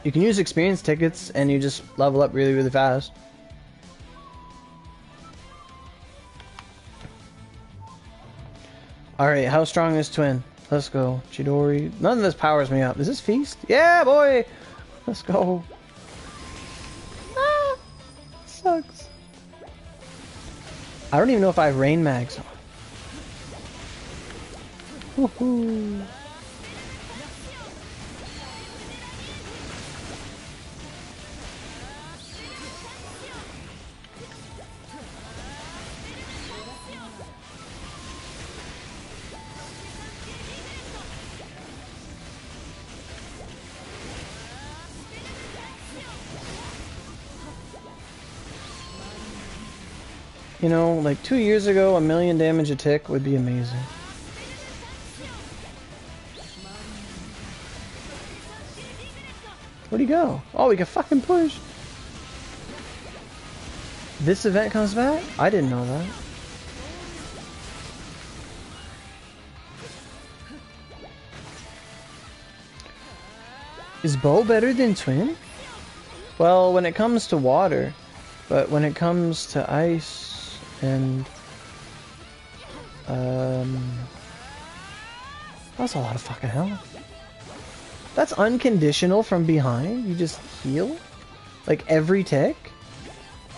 You can use experience tickets and you just level up really, really fast. Alright, how strong is Twin? Let's go. Chidori. None of this powers me up. Is this Feast? Yeah, boy! Let's go. Ah! Sucks. I don't even know if I have rain mags on. Woohoo! You know, like 2 years ago, 1,000,000 damage a tick would be amazing. Where'd he go? Oh, we can fucking push. This event comes back? I didn't know that. Is Bow better than Twin? Well, when it comes to water, but when it comes to ice and that's a lot of fucking health. That's unconditional from behind. You just heal like every tick.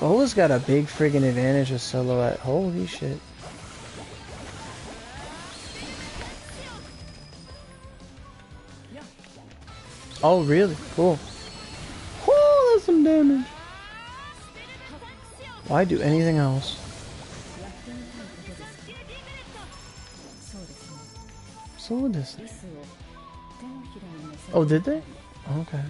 Bow's got a big friggin' advantage with Silhouette. Holy shit. Oh, really? Cool. Oh, that's some damage. Why do anything else? So what is it? Oh, did they? Okay.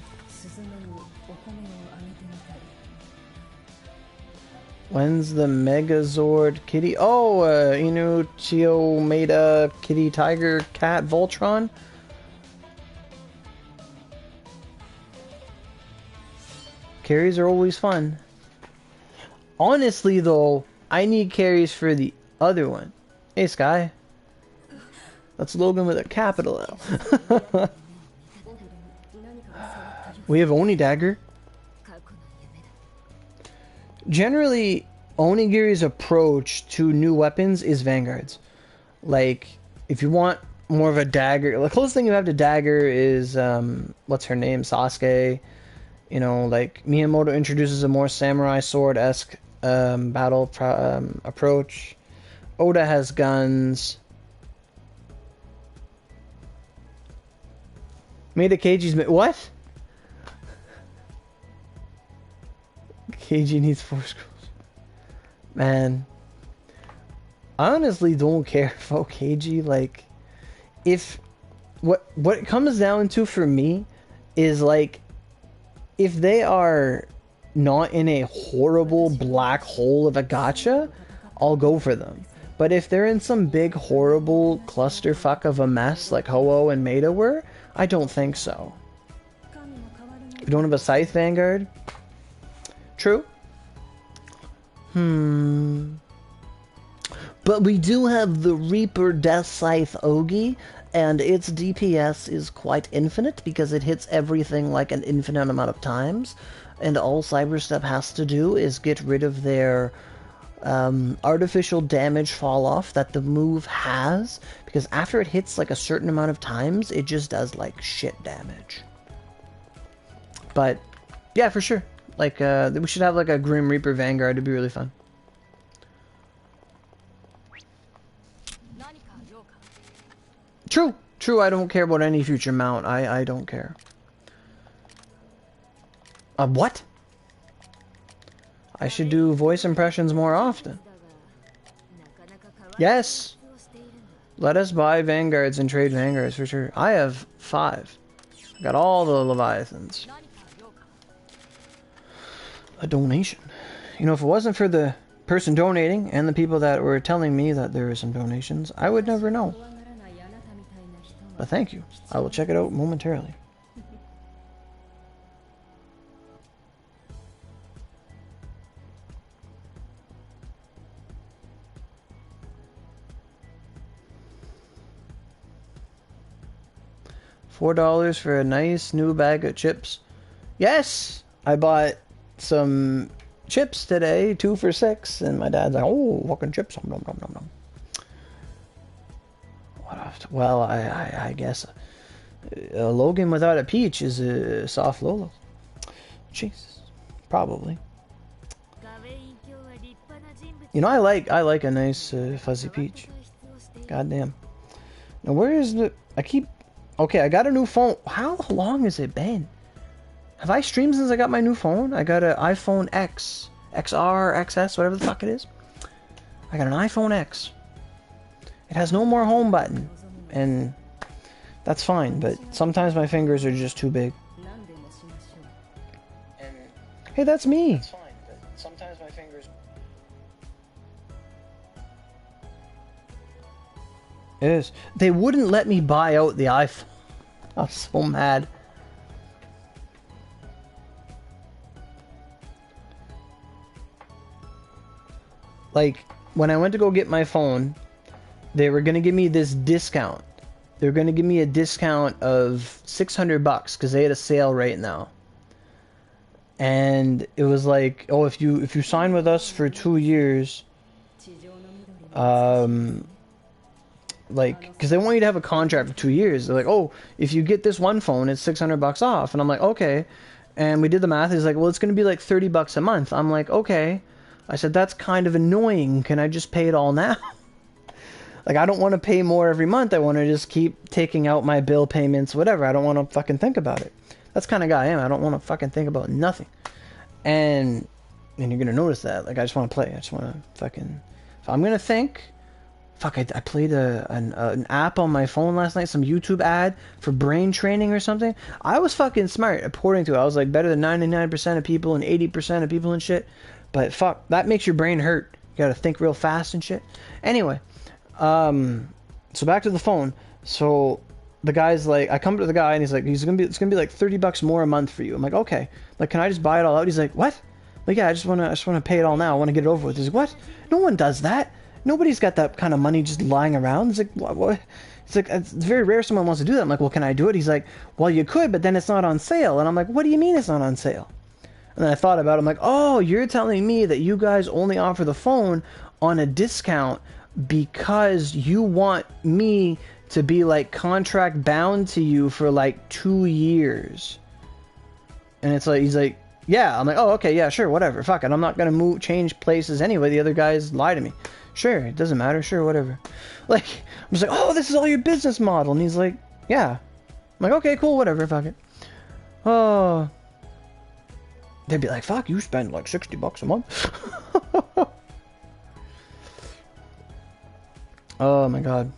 When's the Megazord kitty? Oh, Inu, Chio, Meta, Kitty, Tiger, Cat, Voltron? Carries are always fun. Honestly, though, I need carries for the other one. Hey, Sky. That's Logan with a capital L. We have Oni Dagger. Generally, Onigiri's approach to new weapons is Vanguards. Like, if you want more of a dagger, the closest thing you have to dagger is, what's her name? Sasuke. You know, like, Miyamoto introduces a more samurai sword-esque battle approach. Oda has guns. Made a Keiji's... What? Keiji needs 4 scrolls. Man. I honestly don't care about Keiji. Like, if... What it comes down to for me is, like, if they are not in a horrible black hole of a gacha, I'll go for them. But if they're in some big horrible clusterfuck of a mess like Ho-Oh and Maida were, I don't think so. We don't have a Scythe Vanguard? True. But we do have the Reaper Death Scythe Ogi, and its DPS is quite infinite because it hits everything like an infinite amount of times, and all Cyberstep has to do is get rid of their artificial damage fall off that the move has, because after it hits like a certain amount of times, it just does like shit damage. But yeah, for sure. Like, we should have like a Grim Reaper Vanguard. It'd be really fun. True. True, I don't care about any future mount. I don't care. What? I should do voice impressions more often. Yes! Let us buy Vanguards and trade Vanguards for sure. I have 5. I got all the Leviathans. A donation. You know, if it wasn't for the person donating and the people that were telling me that there were some donations, I would never know. But thank you. I will check it out momentarily. $4 for a nice new bag of chips. Yes! I bought some chips today, 2 for $6, and my dad's like, oh, fucking chips. Nom, nom, nom, nom. Well, I guess a Logan without a peach is a soft Lolo. Jesus, probably. You know, I like a nice fuzzy peach. Goddamn. Now where is the? Okay, I got a new phone. How long has it been? Have I streamed since I got my new phone? I got an iPhone X, XR, XS, whatever the fuck it is. I got an iPhone X. It has no more home button, and that's fine, but sometimes my fingers are just too big. And hey, that's me. That's fine, but sometimes my fingers... It is. They wouldn't let me buy out the iPhone. I was so mad. Like, when I went to go get my phone, they were going to give me this discount. They were going to give me a discount of $600 because they had a sale right now. And it was like, oh, if you sign with us for 2 years, like, because they want you to have a contract for 2 years. They're like, oh, if you get this one phone, it's $600 off. And I'm like, okay. And we did the math. He's like, well, it's going to be like $30 a month. I'm like, okay. I said, that's kind of annoying. Can I just pay it all now? Like, I don't want to pay more every month. I want to just keep taking out my bill payments, whatever. I don't want to fucking think about it. That's the kind of guy I am. I don't want to fucking think about nothing. And you're going to notice that. Like, I just want to play. I just want to fucking... If I'm going to think... fuck, I played an app on my phone last night, some YouTube ad for brain training or something. I was fucking smart according to it. I was like better than 99% of people and 80% of people and shit. But fuck, that makes your brain hurt. You gotta think real fast and shit. Anyway, so back to the phone. So the guy's like, I come to the guy and he's like, it's gonna be like $30 more a month for you. I'm like, okay. Like, can I just buy it all out? He's like, what? Like, yeah, I just wanna pay it all now. I wanna get it over with. He's like, what? No one does that. Nobody's got that kind of money just lying around. It's like, what? It's like, it's very rare someone wants to do that. I'm like, well, can I do it? He's like, well, you could, but then it's not on sale. And I'm like, what do you mean it's not on sale? And then I thought about it. I'm like, oh, you're telling me that you guys only offer the phone on a discount because you want me to be like contract bound to you for like 2 years. And it's like, he's like, yeah. I'm like, oh, okay, yeah, sure, whatever. Fuck it. I'm not going to change places anyway. The other guys lie to me. Sure, it doesn't matter. Sure, whatever. Like, I'm just like, oh, this is all your business model. And he's like, yeah. I'm like, okay, cool, whatever, fuck it. Oh. They'd be like, fuck, you spend like $60 a month. Oh my god.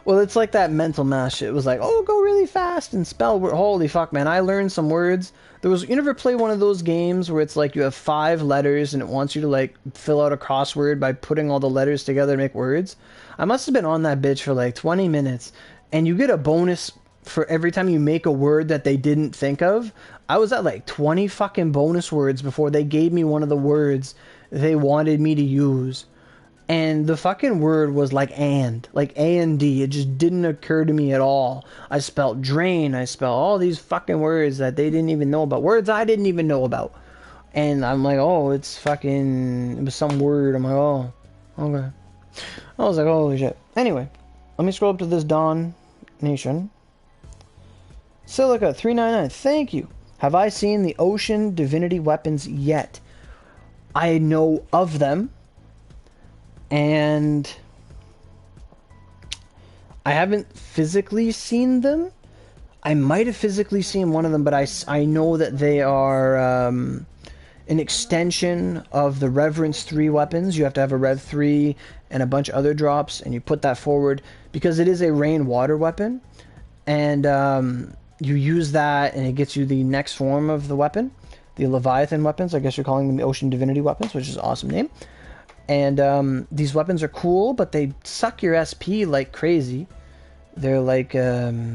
Well, it's like that mental math shit. It was like, oh, go really fast and spell. Holy fuck, man. I learned some words. You never play one of those games where it's like you have 5 letters and it wants you to like fill out a crossword by putting all the letters together to make words? I must have been on that bitch for like 20 minutes and you get a bonus for every time you make a word that they didn't think of. I was at like 20 fucking bonus words before they gave me one of the words they wanted me to use. And the fucking word was like A&D. It just didn't occur to me at all. I spelled drain. I spelled all these fucking words that they didn't even know about. Words I didn't even know about. And I'm like, oh, it was some word. I'm like, oh, okay. I was like, holy shit. Anyway, let me scroll up to this Dawn Nation. Silica 399, thank you. Have I seen the Ocean Divinity weapons yet? I know of them. And I haven't physically seen them. I might have physically seen one of them, but I know that they are an extension of the Reverence 3 weapons. You have to have a Rev 3 and a bunch of other drops, and you put that forward because it is a rain-water weapon. And you use that, and it gets you the next form of the weapon. The Leviathan weapons. I guess you're calling them the Ocean Divinity weapons, which is an awesome name. And these weapons are cool, but they suck your SP like crazy. They're like, they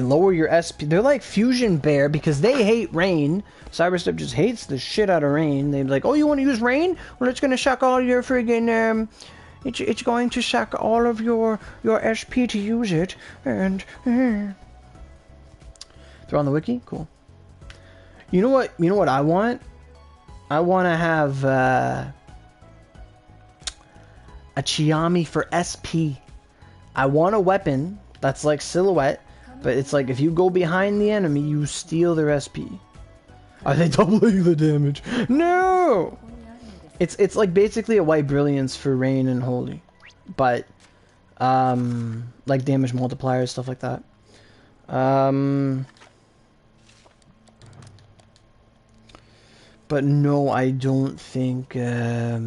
lower your SP. They're like Fusion Bear because they hate rain. Cyberstep just hates the shit out of rain. They're like, oh, you want to use rain? Well, it's going to suck all your friggin', it's going to suck all of your SP to use it. And, they're on the wiki? Cool. You know what I want? I want to have a Chiami for SP. I want a weapon that's like Silhouette, but it's like if you go behind the enemy, you steal their SP. Are they doubling the damage? No! It's like basically a White Brilliance for Rain and Holy, but like damage multipliers, stuff like that. But no, I don't think, I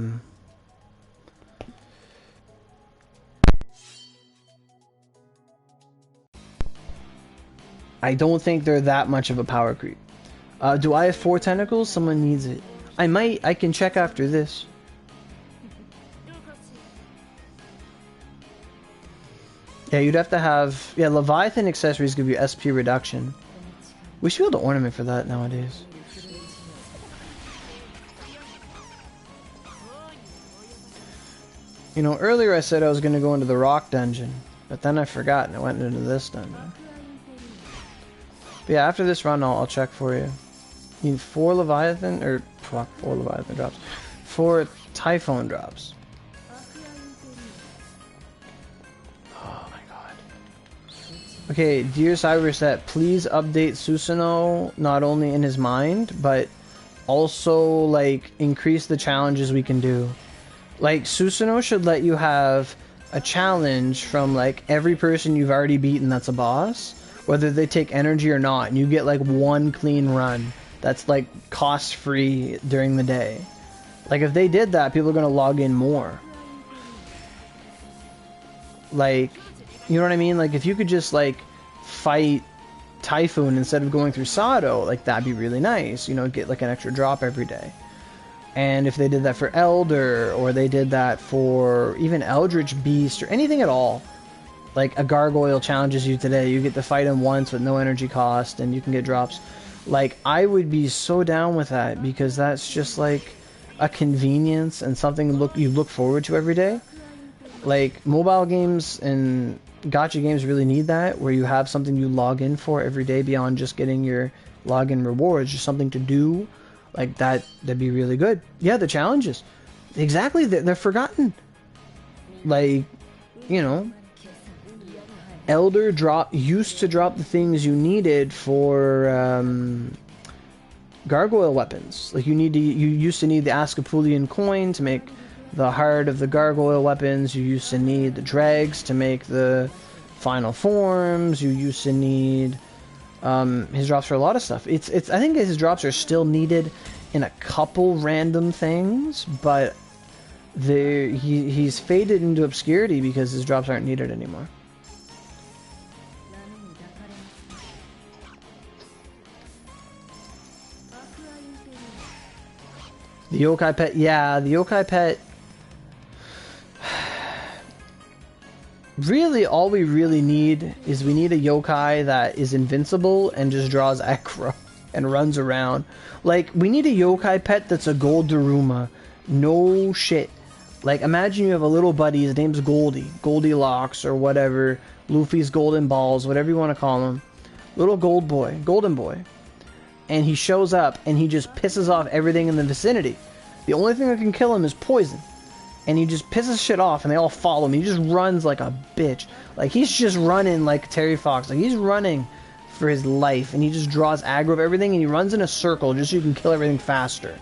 don't think they're that much of a power creep. Do I have 4 tentacles? Someone needs it. I can check after this. Yeah, you'd have to have, yeah, Leviathan accessories give you SP reduction. We should be able to ornament for that nowadays. You know, earlier I said I was going to go into the rock dungeon, but then I forgot and I went into this dungeon. But yeah, after this run, I'll check for you. You need 4 Leviathan, or fuck, 4 Leviathan drops. 4 Typhon drops. Oh my god. Okay, dear Cyberset, please update Susanoo not only in his mind, but also, like, increase the challenges we can do. Like, Susanoo should let you have a challenge from, like, every person you've already beaten that's a boss, whether they take energy or not, and you get, like, 1 clean run. that's like cost free during the day. Like if they did that, people are gonna log in more. Like, you know what I mean? Like if you could just like fight Typhoon instead of going through Sado, like that'd be really nice. You know, get like an extra drop every day. And if they did that for Elder, or they did that for even Eldritch Beast, or anything at all, like a Gargoyle challenges you today, you get to fight him once with no energy cost, and you can get drops. Like, I would be so down with that, because that's just like a convenience and something you look forward to every day. Like, mobile games and gacha games really need that, where you have something you log in for every day beyond just getting your login rewards, just something to do. Like that'd be really good. Yeah, the challenges. Exactly, they're forgotten. Like, you know, Elder used to drop the things you needed for gargoyle weapons. Like you used to need the Ascapulian coin to make the heart of the gargoyle weapons. You used to need the dregs to make the final forms. You used to need his drops for a lot of stuff. I think his drops are still needed in a couple random things, but he's faded into obscurity because his drops aren't needed anymore. The yokai pet, yeah, the yokai pet. Really, all we really need is we need a yokai that is invincible and just draws aggro and runs around. Like, we need a yokai pet that's a gold Daruma. No shit. Like, imagine you have a little buddy, his name's Goldilocks or whatever, Luffy's golden balls, whatever you want to call him. Little golden boy. And he shows up and he just pisses off everything in the vicinity. The only thing that can kill him is poison. And he just pisses shit off, and they all follow him. He just runs like a bitch. Like, he's just running like Terry Fox. Like, he's running for his life, and he just draws aggro of everything, and he runs in a circle just so you can kill everything faster.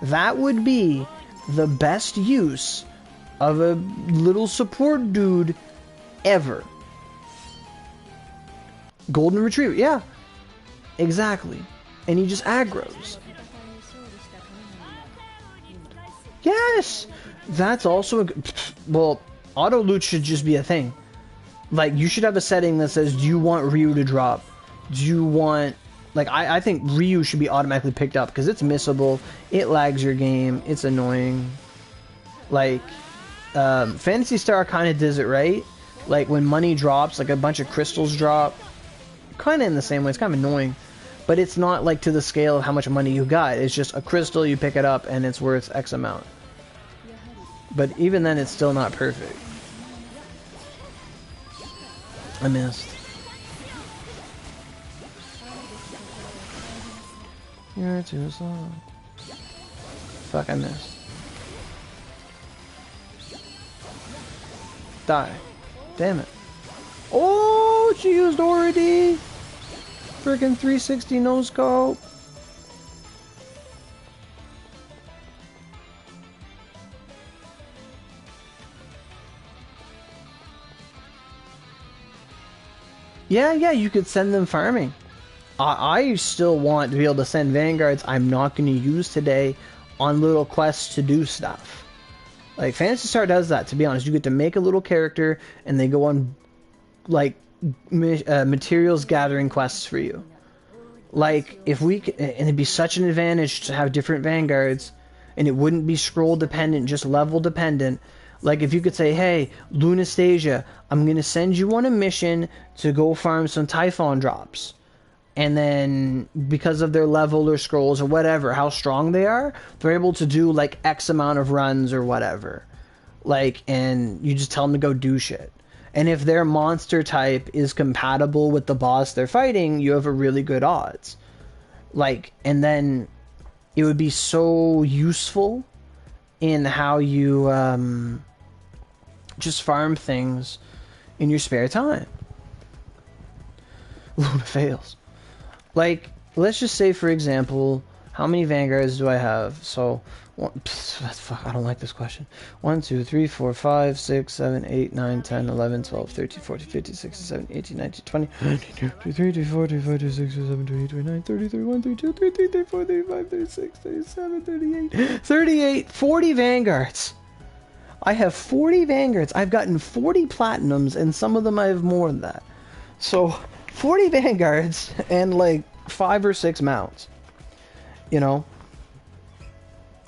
That would be the best use of a little support dude ever. Golden Retriever, yeah. Exactly. And he just aggros. Yes! That's also well, auto loot should just be a thing. Like, you should have a setting that says, do you want Ryu to drop? Do you want, like, I think Ryu should be automatically picked up because it's missable, it lags your game, it's annoying. Like, Phantasy Star kind of does it right. Like, when money drops, like a bunch of crystals drop, kind of in the same way, it's kind of annoying. But it's not like to the scale of how much money you got. It's just a crystal, you pick it up, and it's worth X amount. But even then, it's still not perfect. I missed. You're too slow. Fuck, I missed. Die. Damn it. Oh, she used Aurogiri! Freaking 360 no scope. Yeah, you could send them farming. I still want to be able to send vanguards I'm not going to use today on little quests to do stuff. Like, Phantasy Star does that, to be honest. You get to make a little character, and they go on, like, materials gathering quests for you. Like, if we and it'd be such an advantage to have different vanguards, and it wouldn't be scroll dependent, just level dependent. Like, if you could say, hey, Lunastasia, I'm going to send you on a mission to go farm some Typhon drops. And then, because of their level or scrolls or whatever, how strong they are, they're able to do, like, X amount of runs or whatever. Like, and you just tell them to go do shit. And if their monster type is compatible with the boss they're fighting, you have a really good odds. Like, and then it would be so useful in how you, just farm things in your spare time. Luna fails. Like, let's just say, for example, how many vanguards do I have? So, fuck, I don't like this question. 1, 2, 3, 4, 5, 6, 7, 8, 9, 10, 11, 12, 13, 14, 15, 16, 17, 18, 19, 20, 22, 23, 24, 25, 26, 27, 28, 29, 30, 31, 32, 33, 34, 35, 36, 37, 38, 38, 40 vanguards. I have 40 vanguards. I've gotten 40 platinums, and some of them I have more than that. So, 40 vanguards and like 5 or 6 mounts. You know?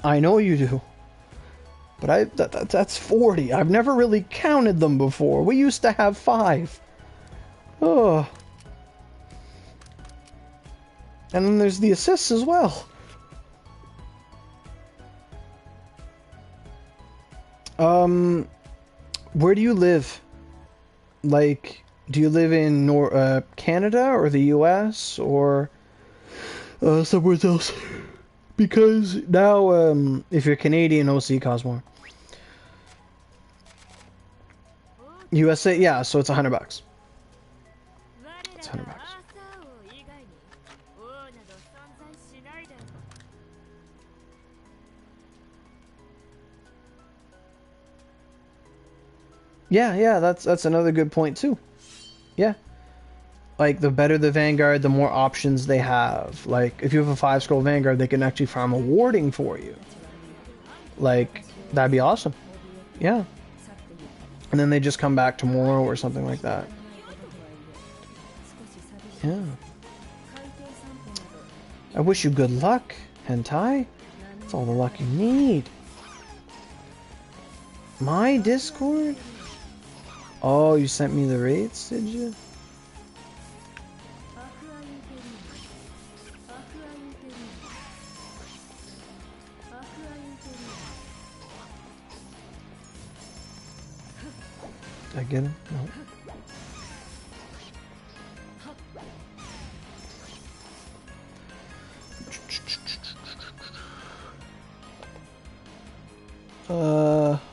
I know you do. But that's 40. I've never really counted them before. We used to have 5. Oh. And then there's the assists as well. Where do you live? Like, do you live in Canada or the US or somewhere else? Because now, if you're Canadian, OC costs more. USA, yeah, so it's $100. It's $100. Yeah, that's another good point too. Yeah. Like, the better the Vanguard, the more options they have. Like, if you have a 5-scroll Vanguard, they can actually farm a warding for you. Like, that'd be awesome. Yeah. And then they just come back tomorrow or something like that. Yeah. I wish you good luck, Hentai. That's all the luck you need. My Discord? Oh, you sent me the rates, did you? Did I get him? No.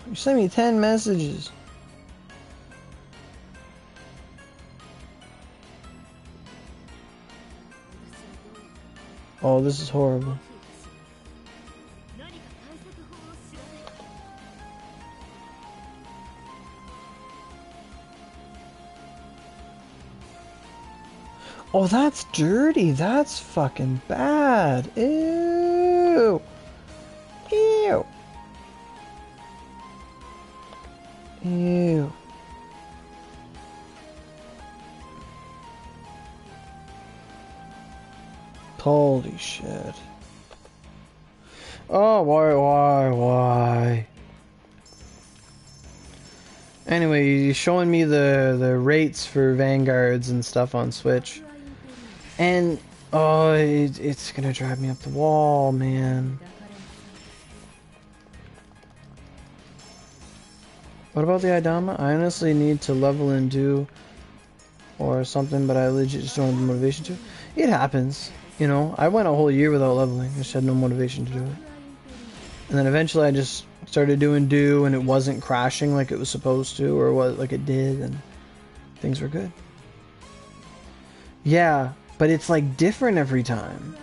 You sent me 10 messages. Oh, this is horrible. Oh, that's dirty. That's fucking bad. Ew. Ew. Ew. Holy shit. Oh, why? Anyway, you're showing me the rates for Vanguards and stuff on Switch. And, oh, it's gonna drive me up the wall, man. What about the Idama? I honestly need to level and do or something, but I legit just don't have the motivation to. It happens, you know. I went a whole year without leveling. I just had no motivation to do it. And then eventually I just started doing do, and it wasn't crashing like it was supposed to, or what like it did, and things were good. Yeah, but it's like different every time.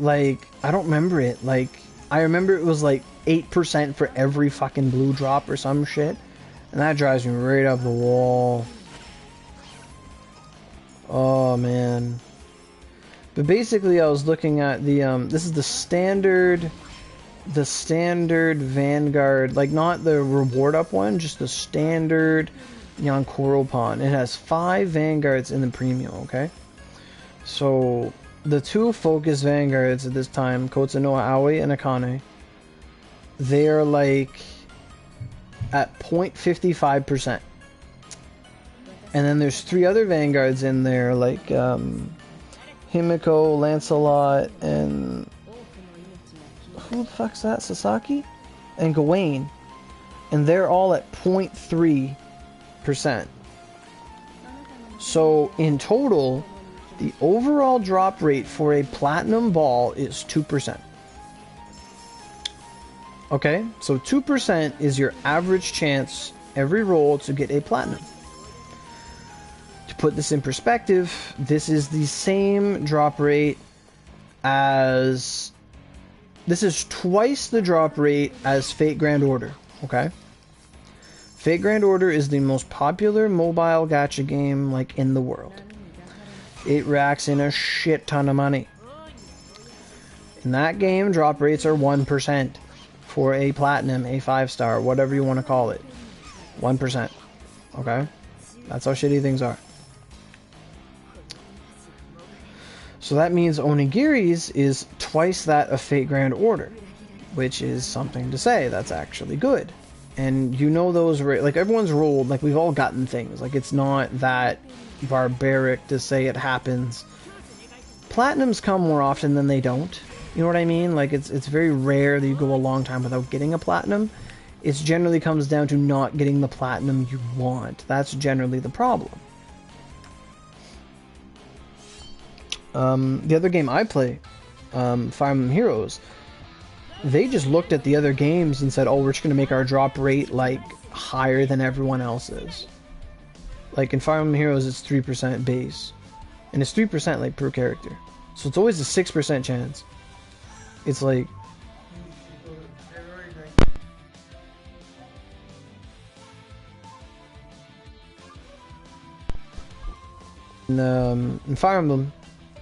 Like, I don't remember it. Like, I remember it was like 8% for every fucking blue drop or some shit. And that drives me right up the wall. Oh, man. But basically, I was looking at the, this is the standard Vanguard, like not the reward up one, just the standard Yankoropon. It has 5 Vanguards in the premium, okay? So, the 2 focus Vanguards at this time, Kotsanoa Aoi and Akane, they are like at 0.55%. And then there's 3 other Vanguards in there, like Himiko, Lancelot, and who the fuck's that? Sasaki? And Gawain. And they're all at 0.3%. So in total, the overall drop rate for a platinum ball is 2%. Okay, so 2% is your average chance every roll to get a platinum. To put this in perspective, this is the same drop rate as... This is twice the drop rate as Fate Grand Order, okay? Fate Grand Order is the most popular mobile gacha game, like, in the world. It racks in a shit ton of money. In that game, drop rates are 1% for a platinum, a 5-star, whatever you want to call it. 1%. Okay? That's how shitty things are. So that means Onigiri's is twice that of Fate Grand Order, which is something to say. That's actually good. And you know those, like, everyone's rolled, like, we've all gotten things. Like, it's not that barbaric to say it happens. Platinums come more often than they don't. You know what I mean? Like, it's very rare that you go a long time without getting a platinum. It generally comes down to not getting the platinum you want. That's generally the problem. The other game I play, Fire Emblem Heroes, they just looked at the other games and said, oh, we're just going to make our drop rate, like, higher than everyone else's. Like, in Fire Emblem Heroes, it's 3% base. And it's 3%, like, per character. So it's always a 6% chance. It's like... In Fire Emblem,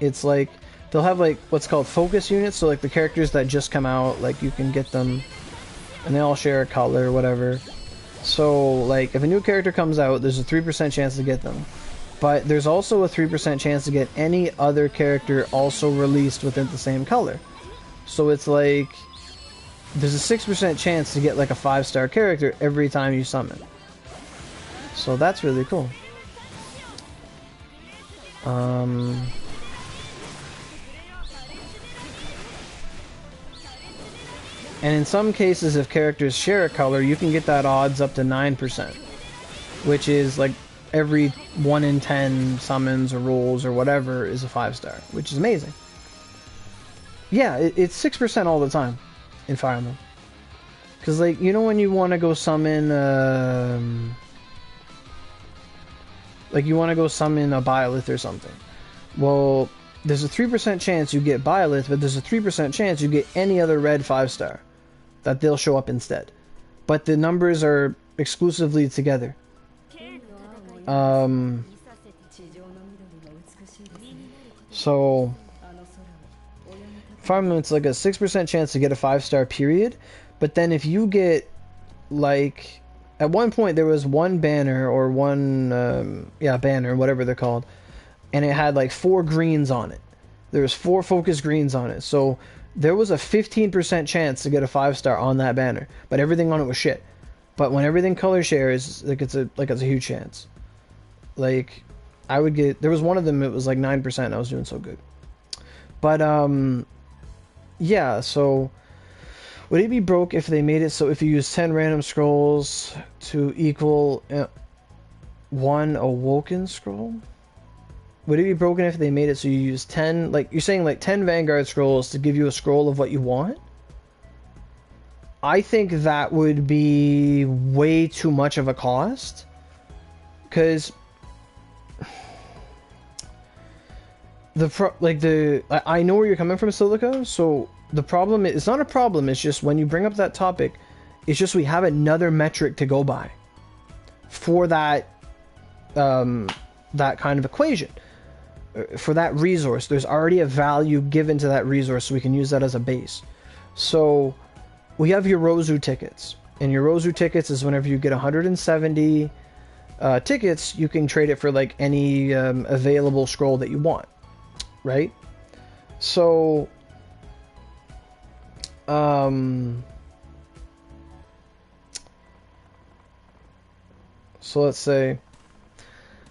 it's like... They'll have, like, what's called focus units. So, like, the characters that just come out, like, you can get them... And they all share a color or whatever. So, like, if a new character comes out, there's a 3% chance to get them. But there's also a 3% chance to get any other character also released within the same color. So it's like, there's a 6% chance to get like a 5-star character every time you summon. So that's really cool. And in some cases, if characters share a color, you can get that odds up to 9%. Which is like every 1 in 10 summons or rolls or whatever is a 5-star, which is amazing. Yeah, it's 6% all the time in Fire Emblem. Because, like, you know when you want to go summon, like, you want to go summon a Byleth or something. Well, there's a 3% chance you get Byleth, but there's a 3% chance you get any other red 5-star. That they'll show up instead. But the numbers are exclusively together. So... Fire Emblem, it's like a 6% chance to get a 5-star period, but then if you get, like, at one point there was one banner, or one, banner, whatever they're called, and it had like 4 greens on it. There was 4 focus greens on it, so there was a 15% chance to get a 5-star on that banner, but everything on it was shit. But when everything color shares, like, it's a huge chance. Like, I would get, there was one of them, it was like 9%, I was doing so good. But, yeah, so would it be broke if they made it so if you use 10 random scrolls to equal 1 awoken scroll? Would it be broken if they made it so you use 10, like, you're saying like 10 Vanguard scrolls to give you a scroll of what you want? I think that would be way too much of a cost. Because... I know where you're coming from, Silica, so the problem is, it's not a problem, it's just when you bring up that topic, it's just we have another metric to go by for that, that kind of equation. For that resource, there's already a value given to that resource, so we can use that as a base. So, we have Yorozu tickets, and Yorozu tickets is whenever you get 170 tickets, you can trade it for like any available scroll that you want. Right? So, so let's say,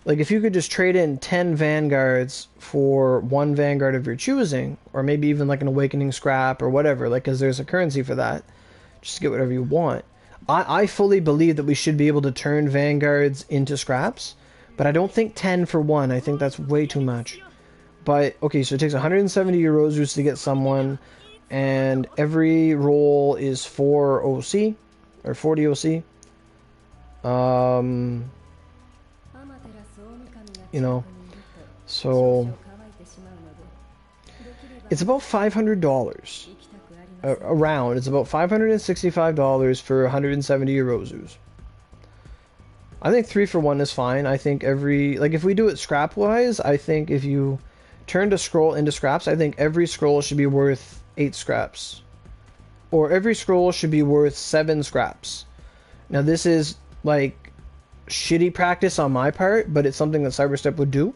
like, if you could just trade in 10 Vanguards for 1 Vanguard of your choosing, or maybe even like an Awakening Scrap or whatever, like, because there's a currency for that, just get whatever you want. I fully believe that we should be able to turn Vanguards into scraps, but I don't think 10 for 1. I think that's way too much. But, okay, so it takes 170 Yorozus to get someone, and every roll is 4 OC, or 40 OC. You know, so It's about $500. Around. It's about $565 for 170 Eurozus. I think 3 for 1 is fine. I think like if we do it scrap wise, I think if you turn a scroll into scraps, I think every scroll should be worth 8 scraps. Or every scroll should be worth 7 scraps. Now this is like shitty practice on my part, but it's something that Cyberstep would do,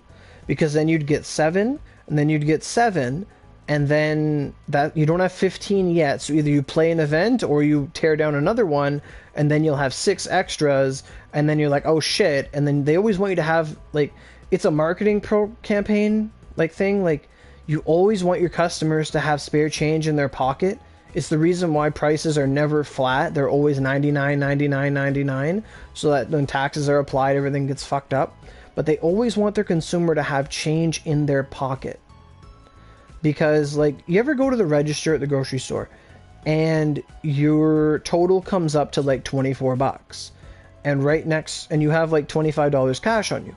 because then you'd get 7, and then you'd get 7, and then that you don't have 15 yet, so either you play an event or you tear down another one, and then you'll have 6 extras, and then you're like, oh shit. And then they always want you to have, like, it's a marketing campaign like thing, like you always want your customers to have spare change in their pocket. It's the reason why prices are never flat. They're always 99, 99, 99, so that when taxes are applied, everything gets fucked up. But they always want their consumer to have change in their pocket. Because, like, you ever go to the register at the grocery store and your total comes up to like 24 bucks, and and you have like $25 cash on you,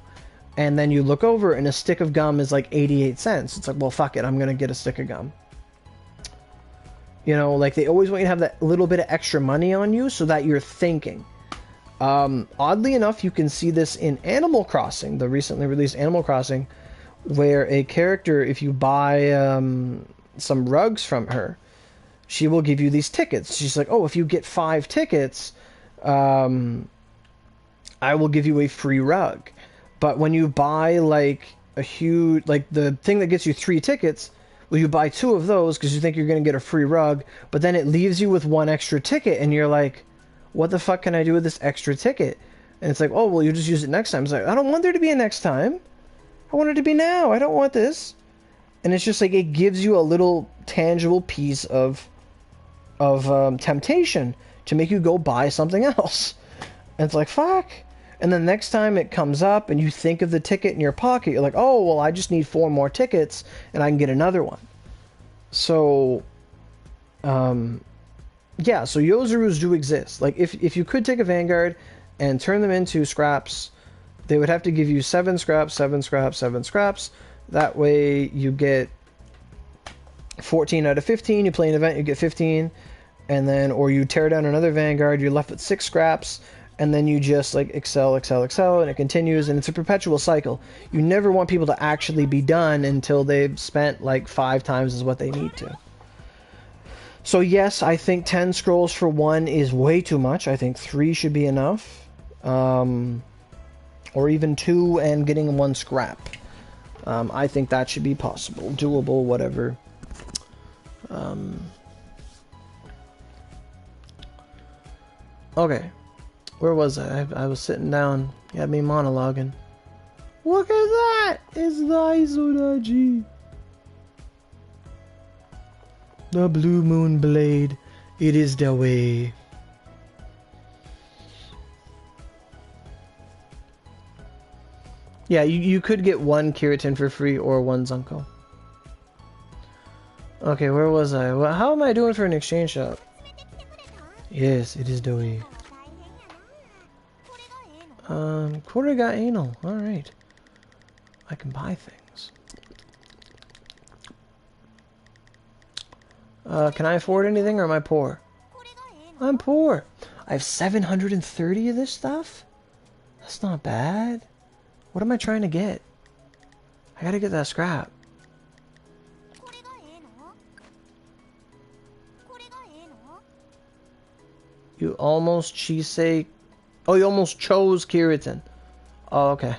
and then you look over and a stick of gum is like 88 cents. It's like, well, fuck it, I'm gonna get a stick of gum. You know, like, they always want you to have that little bit of extra money on you so that you're thinking. Oddly enough, you can see this in Animal Crossing, the recently released Animal Crossing, where a character, if you buy some rugs from her, she will give you these tickets. She's like, oh, if you get 5 tickets, I will give you a free rug. But when you buy, like, a huge, like, the thing that gets you 3 tickets, well, you buy 2 of those because you think you're going to get a free rug, but then it leaves you with 1 extra ticket, and you're like, what the fuck can I do with this extra ticket? And it's like, oh, well, you just use it next time. It's like, I don't want there to be a next time. I want it to be now. I don't want this. And it's just like, it gives you a little tangible piece of temptation to make you go buy something else. And it's like, fuck. And then next time it comes up and you think of the ticket in your pocket, you're like, oh, well, I just need 4 more tickets and I can get another one. So, yeah, so Yozurus do exist. Like, if you could take a Vanguard and turn them into scraps, they would have to give you 7 scraps, 7 scraps, 7 scraps. That way you get 14 out of 15. You play an event, you get 15. And then, or you tear down another Vanguard, you're left with 6 scraps. And then you just, like, excel, and it continues, and it's a perpetual cycle. You never want people to actually be done until they've spent, like, 5 times as what they need to. So yes, I think 10 scrolls for 1 is way too much. I think 3 should be enough. Or even 2 and getting 1 scrap. I think that should be possible, doable, whatever. Okay. Where was I? I was sitting down. You had me monologuing. Look at that! It's the Isodaji. The Blue Moon Blade. It is the way. Yeah, you could get 1 Keratin for free or 1 Zunko. Okay, where was I? Well, how am I doing for an exchange shop? Yes, it is the way. Quarter got anal. Alright. I can buy things. Can I afford anything or am I poor? I'm poor. I have 730 of this stuff? That's not bad. What am I trying to get? I gotta get that scrap. You almost Chisei. Oh, you almost chose Keratin. Oh, okay.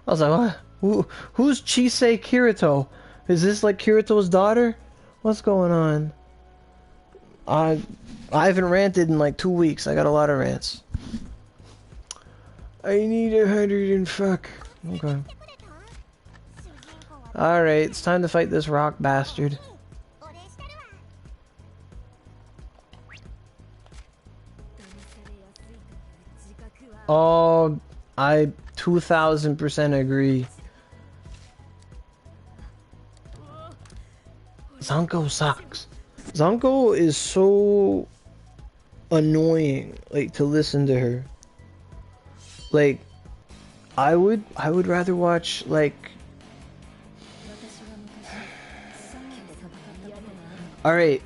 I was like, what? Who's Chisei Kirito? Is this like Kirito's daughter? What's going on? I haven't ranted in like 2 weeks. I got a lot of rants. I need 100 and fuck. Okay. Alright, it's time to fight this rock bastard. Oh, I 2000% agree. Zonko sucks. Zonko is so annoying, like, to listen to her. Like, I would rather watch, like, Alright.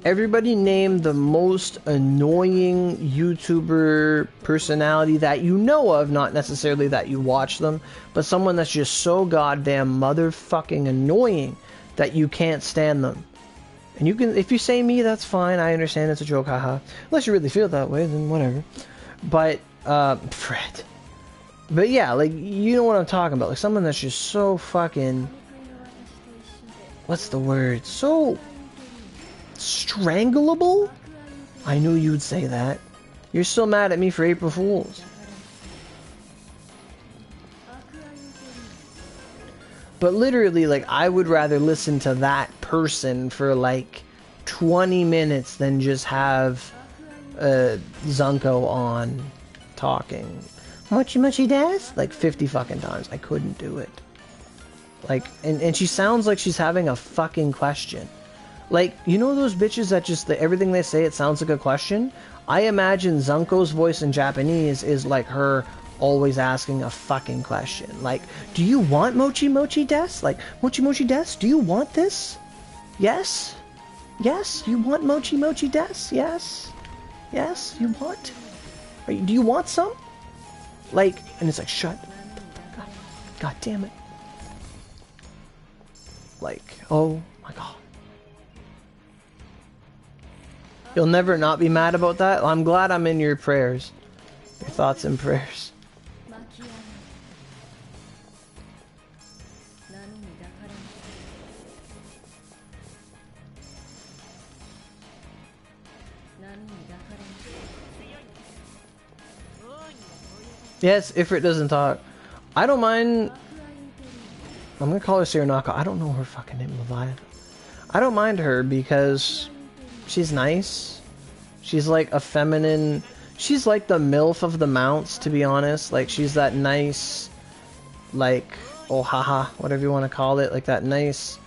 Everybody name the most annoying YouTuber personality that you know of, not necessarily that you watch them, but someone that's just so goddamn motherfucking annoying that you can't stand them. And you can, if you say me, that's fine, I understand, it's a joke, haha. Unless you really feel that way, then whatever. But, Fred. But yeah, like, you know what I'm talking about, like someone that's just so fucking, what's the word, so strangleable? I knew you'd say that. You're still mad at me for April Fools. But literally, like, I would rather listen to that person for like 20 minutes than just have Zunko on talking. Mochi mochi desu? Like 50 fucking times. I couldn't do it. Like, and she sounds like she's having a fucking question. Like, you know those bitches that just, everything they say, it sounds like a question? I imagine Zunko's voice in Japanese is like her always asking a fucking question. Like, do you want mochi mochi desu? Like, mochi mochi desu? Do you want this? Yes? Yes? You want mochi mochi desu? Yes? Yes? You want? Do you want some? Like, and it's like, shut. God damn it. Like, oh my god. You'll never not be mad about that? I'm glad I'm in your prayers. Your thoughts and prayers. Yes, Ifrit doesn't talk. I don't mind. I'm gonna call her Siranaka. I don't know her fucking name, Leviathan. I don't mind her because she's nice. She's like a feminine. She's like the MILF of the mounts, to be honest. Like, she's that nice, like, oh haha, whatever you want to call it. Like that nice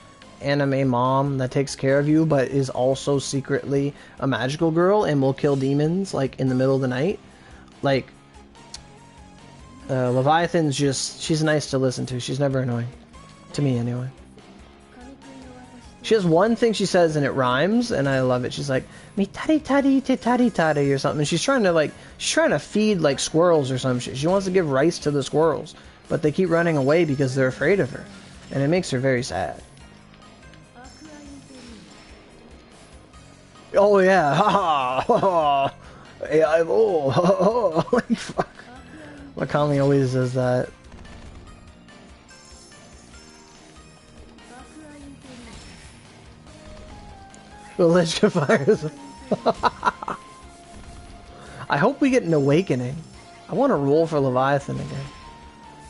anime mom that takes care of you, but is also secretly a magical girl and will kill demons, like, in the middle of the night. Like, Leviathan's just, she's nice to listen to. She's never annoying. To me, anyway. She has one thing she says and it rhymes, and I love it. She's like, "Mi tari tari te tari tari" or something. She's trying to feed like squirrels or some shit. She wants to give rice to the squirrels, but they keep running away because they're afraid of her, and it makes her very sad. Oh yeah, ha ha, AI oh, ha ha, like fuck. Makami always does that. The Lich of Fires. I hope we get an awakening. I want to roll for Leviathan again.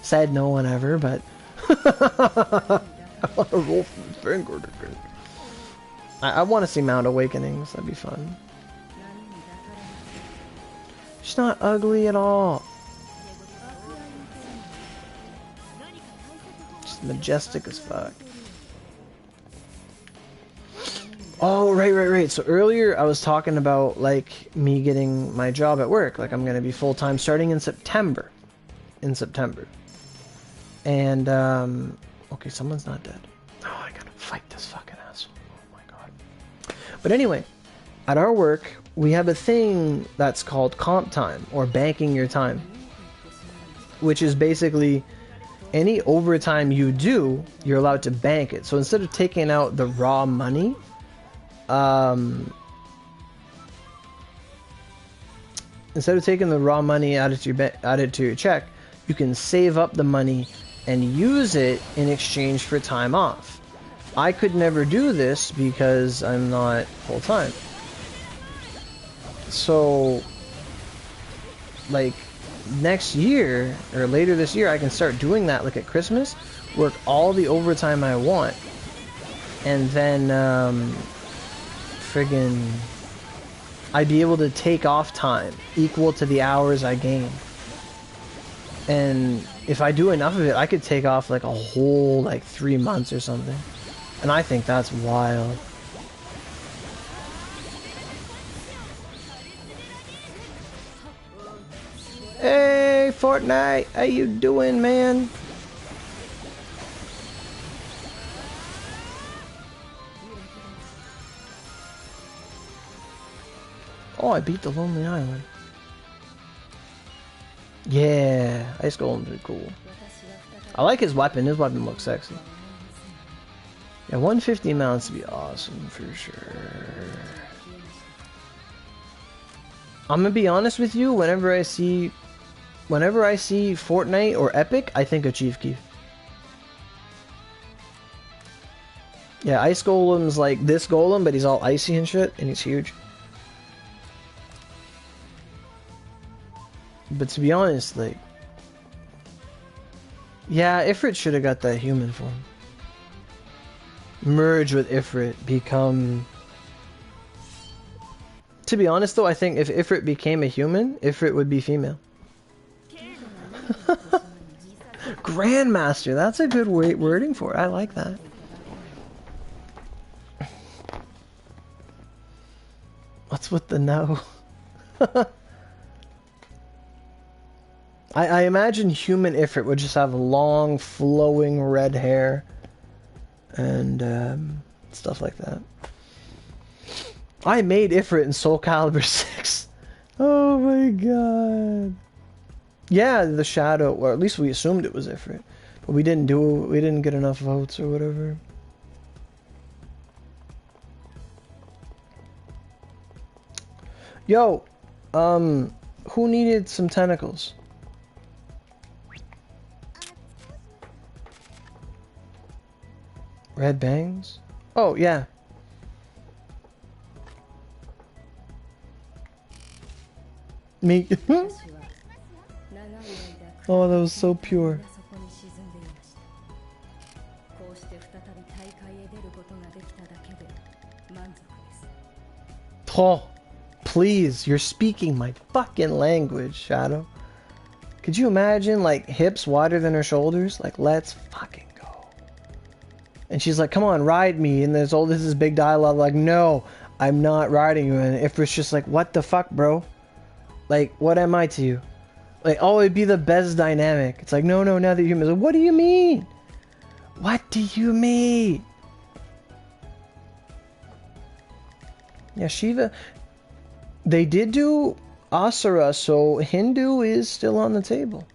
Said no one ever, but I want to roll for the finger again. I want to see Mount Awakenings. That'd be fun. She's not ugly at all. She's majestic as fuck. Oh, right. So earlier I was talking about, like, me getting my job at work. Like, I'm going to be full-time starting in September. And, okay, someone's not dead. Oh, I gotta fight this fucking asshole. Oh my god. But anyway, at our work, we have a thing that's called comp time, or banking your time. Which is basically, any overtime you do, you're allowed to bank it. So instead of taking out the raw money, instead of taking the raw money added to your check, you can save up the money and use it in exchange for time off. I could never do this because I'm not full-time. So, like, next year, or later this year, I can start doing that, like at Christmas, work all the overtime I want, and then, friggin', I'd be able to take off time equal to the hours I gain. And if I do enough of it, I could take off like a whole, like, 3 months or something. And I think that's wild. Hey, Fortnite, how you doing, man? Oh, I beat the Lonely Island. Yeah, Ice Golem's are cool. I like his weapon. His weapon looks sexy. Yeah, 150 mounts would be awesome for sure. I'm gonna be honest with you. Whenever I see Fortnite or Epic, I think of Chief Keef. Yeah, Ice Golem's like this Golem, but he's all icy and shit, and he's huge. But to be honest, like, yeah, Ifrit should have got that human form. Merge with Ifrit, become... To be honest though, I think if Ifrit became a human, Ifrit would be female. Grandmaster, that's a good wording for it. I like that. What's with the no? I imagine human Ifrit would just have long, flowing red hair and stuff like that. I made Ifrit in Soul Calibur 6. Oh my god. Yeah, the shadow, or at least we assumed it was Ifrit, but we didn't get enough votes or whatever. Yo, who needed some tentacles? Red bangs? Oh, yeah. Me. Oh, that was so pure. Oh, please, you're speaking my fucking language, Shadow. Could you imagine, like, hips wider than her shoulders? Like, let's fucking go. And she's like, come on, ride me. And there's all this is big dialogue, like, no, I'm not riding you. And Ifrit's just like, what the fuck, bro? Like, what am I to you? Like, oh, it'd be the best dynamic. It's like, no, now that you're human. Like, what do you mean? What do you mean? Yeah, Shiva. They did do Asura, so Hindu is still on the table.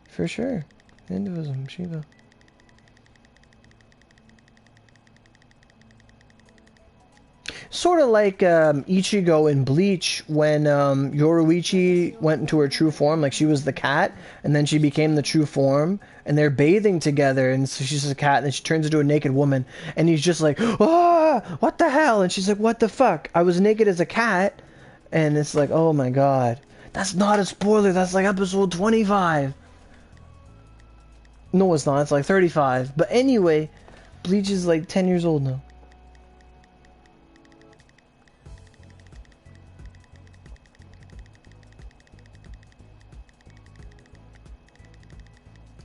For sure. Hinduism, Shiva. Sort of like Ichigo in Bleach when Yoruichi went into her true form, like she was the cat, and then she became the true form, and they're bathing together, and so she's a cat, and then she turns into a naked woman, and he's just like, ah, what the hell? And she's like, what the fuck? I was naked as a cat, and it's like, oh my god. That's not a spoiler, that's like episode 25. No, it's not, it's like 35. But anyway, Bleach is like 10 years old now.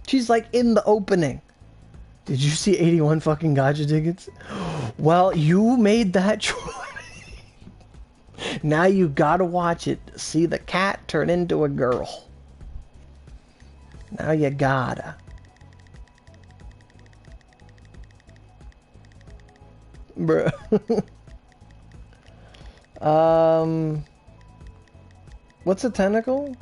She's like in the opening. Did you see 81 fucking gacha tickets? Well, you made that choice. Now you gotta watch it. See the cat turn into a girl. Now you gotta. Bruh. What's a tentacle?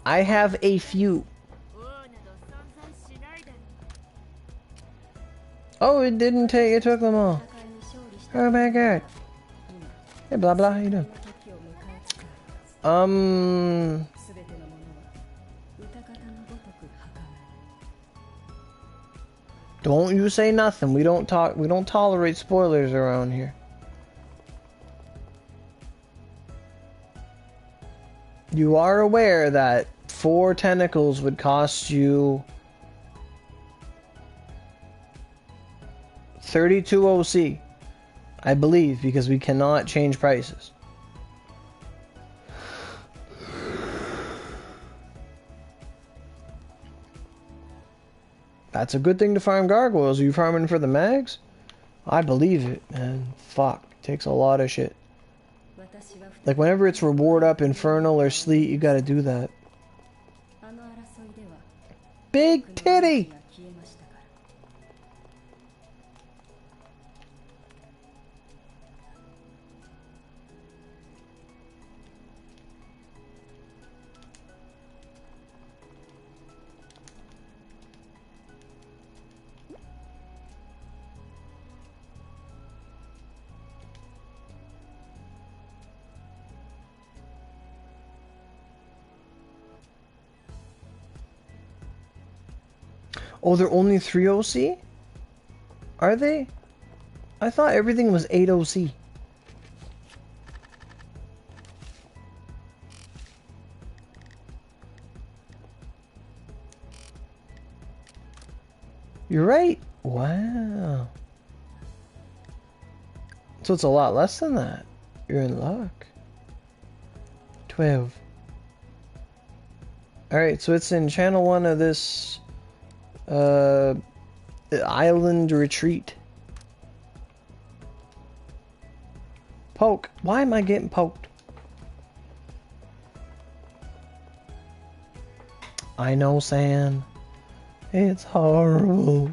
I have a few. Oh, it didn't take, it took them all. Oh my god. Hey, blah blah, how you doing? Don't you say nothing. We don't tolerate spoilers around here. You are aware that 4 tentacles would cost you 32 OC, I believe, because we cannot change prices. That's a good thing to farm gargoyles. Are you farming for the mags? I believe it, man. Fuck, it takes a lot of shit. Like whenever it's reward up Infernal or Sleet, you gotta do that. Big titty! Oh, they're only 3 OC? Are they? I thought everything was 8 OC. You're right. Wow. So it's a lot less than that. You're in luck. 12. Alright, so it's in channel 1 of this island retreat. Poke. Why am I getting poked? I know, Sam. It's horrible.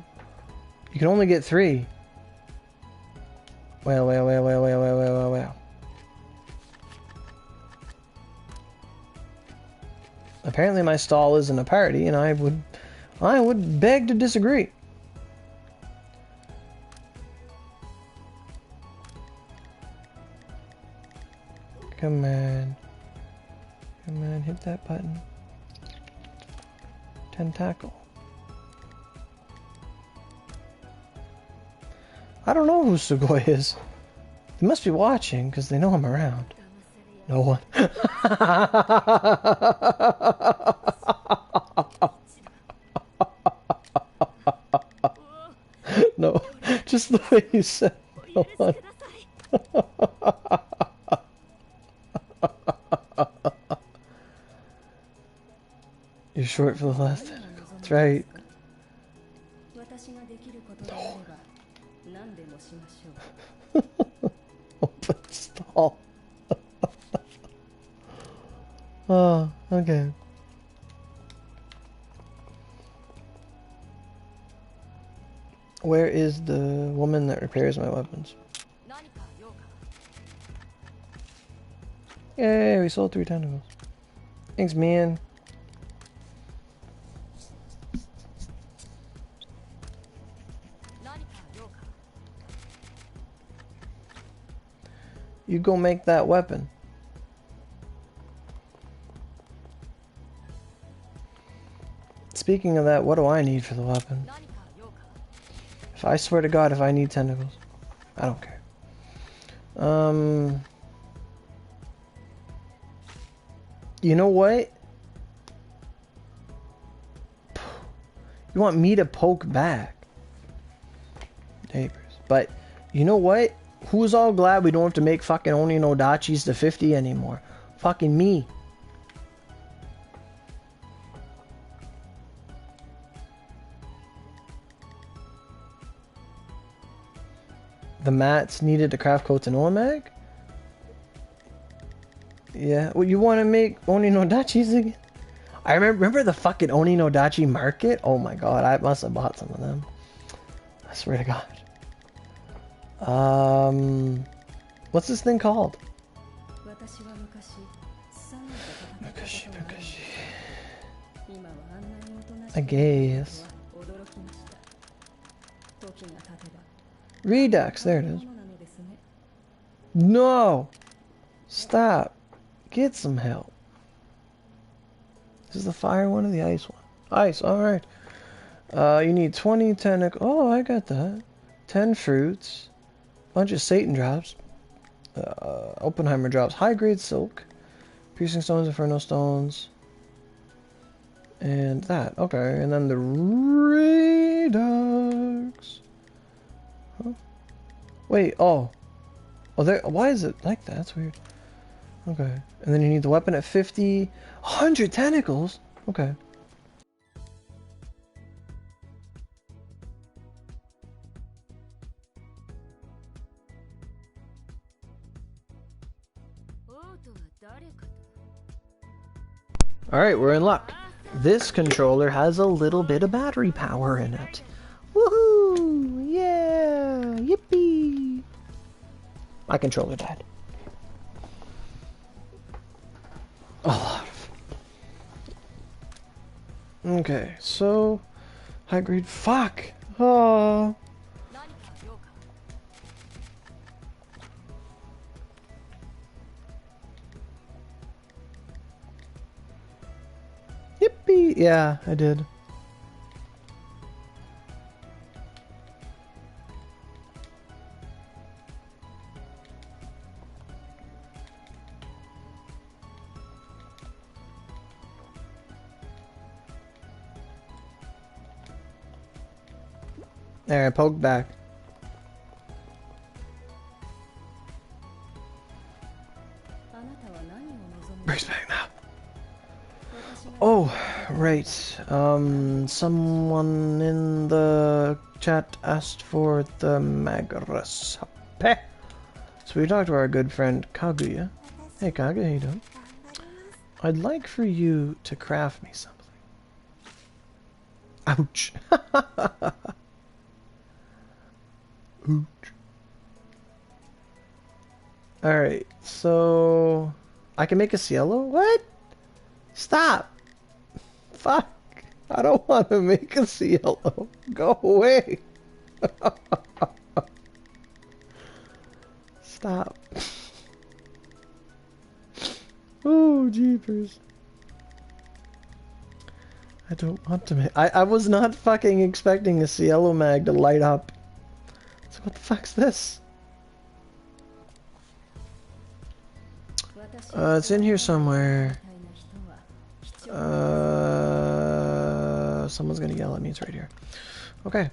You can only get 3. Well. Apparently my stall isn't a party, and I would beg to disagree. Come on. Come on, hit that button. Tentacle. I don't know who Sugoi is. They must be watching, because they know I'm around. No one. No, just the way you said no one. You're short for the last tentacle. That's right. No. Open stall. Oh, okay. Where is the woman that repairs my weapons? Yay, we sold 3 tentacles. Thanks, man. You go make that weapon. Speaking of that, what do I need for the weapon? If I swear to God, if I need tentacles, I don't care. You know what? You want me to poke back? Neighbors. But, you know what? Who's all glad we don't have to make fucking Oni no Dachis to 50 anymore? Fucking me. The mats needed to craft coats and Olamag? Yeah. Well, you want to make Oni no Dachis again? I remember the fucking Oni no Dachi market? Oh my god, I must have bought some of them. I swear to God. What's this thing called? I guess. Redux, there it is. No! Stop. Get some help. This is the fire one or the ice one? Ice, alright. You need 20 tentacles. Oh, I got that. 10 fruits. Bunch of Satan drops. Oppenheimer drops. High grade silk. Piercing stones, inferno stones. And that. Okay, and then the Redux. Huh? Wait, oh. Oh, there. Why is it like that? That's weird. Okay. And then you need the weapon at 50. 100 tentacles? Okay. Alright, we're in luck. This controller has a little bit of battery power in it. Woohoo! Yeah! Yippee! My controller died. A lot of. Okay, so high grade. Fuck. Oh. Yippee! Yeah, I did. There, I poked back. Brace back now. Oh, right. Someone in the chat asked for the Magarasape. So we talked to our good friend Kaguya. Hey Kaguya, how you doing? I'd like for you to craft me something. Ouch. Ouch. Alright, so... I can make a cielo? What? Stop! Fuck! I don't want to make a cielo. Go away! Stop. Oh, jeepers. I don't want to make... I was not fucking expecting a cielo mag to light up. So what the fuck's this? It's in here somewhere. Someone's gonna yell at me. It's right here. Okay.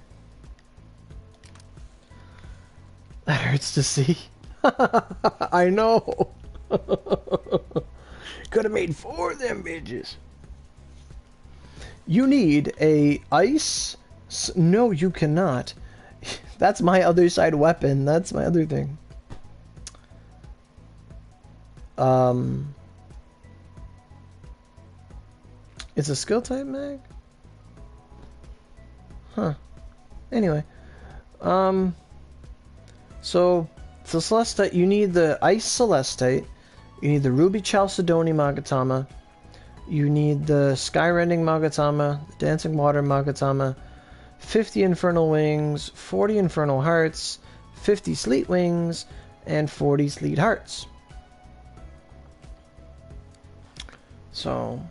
That hurts to see. I know. Could have made 4 of them bitches. You need a ice... No, you cannot. That's my other side weapon. That's my other thing. It's a skill type mag? Huh. Anyway. So Celestite, you need the Ice Celestite, you need the Ruby Chalcedony Magatama, you need the Skyrending Magatama, the Dancing Water Magatama, 50 Infernal Wings, 40 Infernal Hearts, 50 Sleet Wings, and 40 Sleet Hearts. So,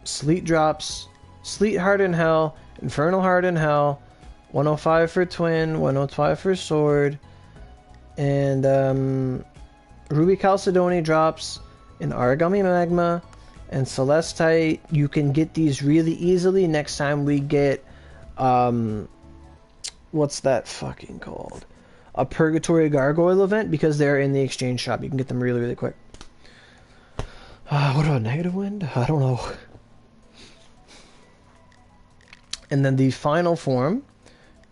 Sleet drops, Sleet Heart in Hell, Infernal Heart in Hell, 105 for Twin, 105 for Sword, and Ruby Chalcedony drops in Origami Magma, and Celestite. You can get these really easily next time we get, what's that fucking called? A Purgatory Gargoyle event, because they're in the exchange shop. You can get them really, really quick. What about Negative Wind? I don't know. And then the final form,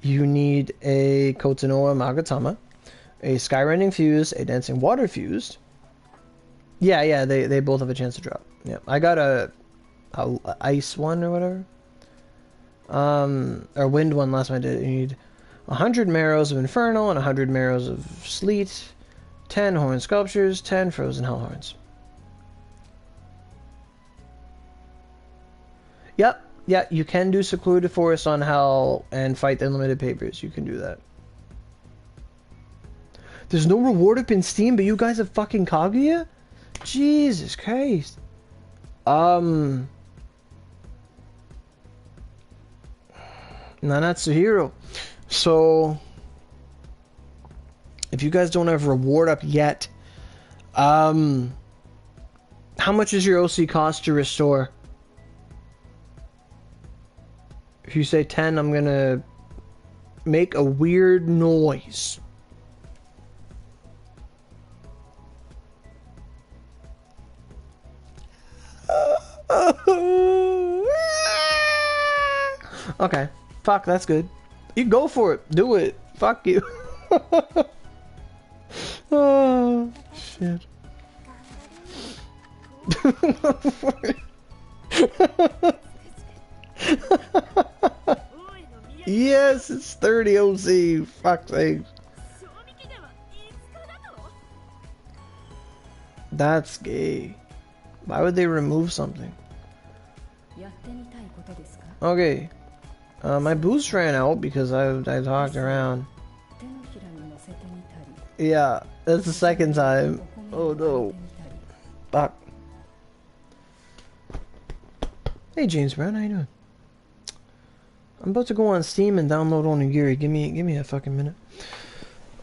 you need a Kotonoa Magatama, a Skyrending Fuse, a Dancing Water Fused. Yeah, they both have a chance to drop. Yeah, I got a Ice one or whatever. Or Wind one last time I did it. You need 100 Marrows of Infernal and 100 Marrows of Sleet, 10 Horn Sculptures, 10 Frozen Hellhorns. Yep. Yeah, you can do Secluded Forest on Hell and fight the Unlimited Papers. You can do that. There's no reward up in Steam, but you guys have fucking Kaguya? Jesus Christ. Nanatsuhiro. So, if you guys don't have reward up yet, how much does your OC cost to restore? If you say 10, I'm gonna make a weird noise. Okay. Fuck, that's good. You go for it. Do it. Fuck you. Oh, shit. Yes, it's 30 OC. Fuck's sake. That's gay. Why would they remove something? Okay. My boost ran out because I talked around. Yeah, that's the second time. Oh no. Fuck. Hey James Brown, how you doing? I'm about to go on Steam and download Onigiri. Give me a fucking minute.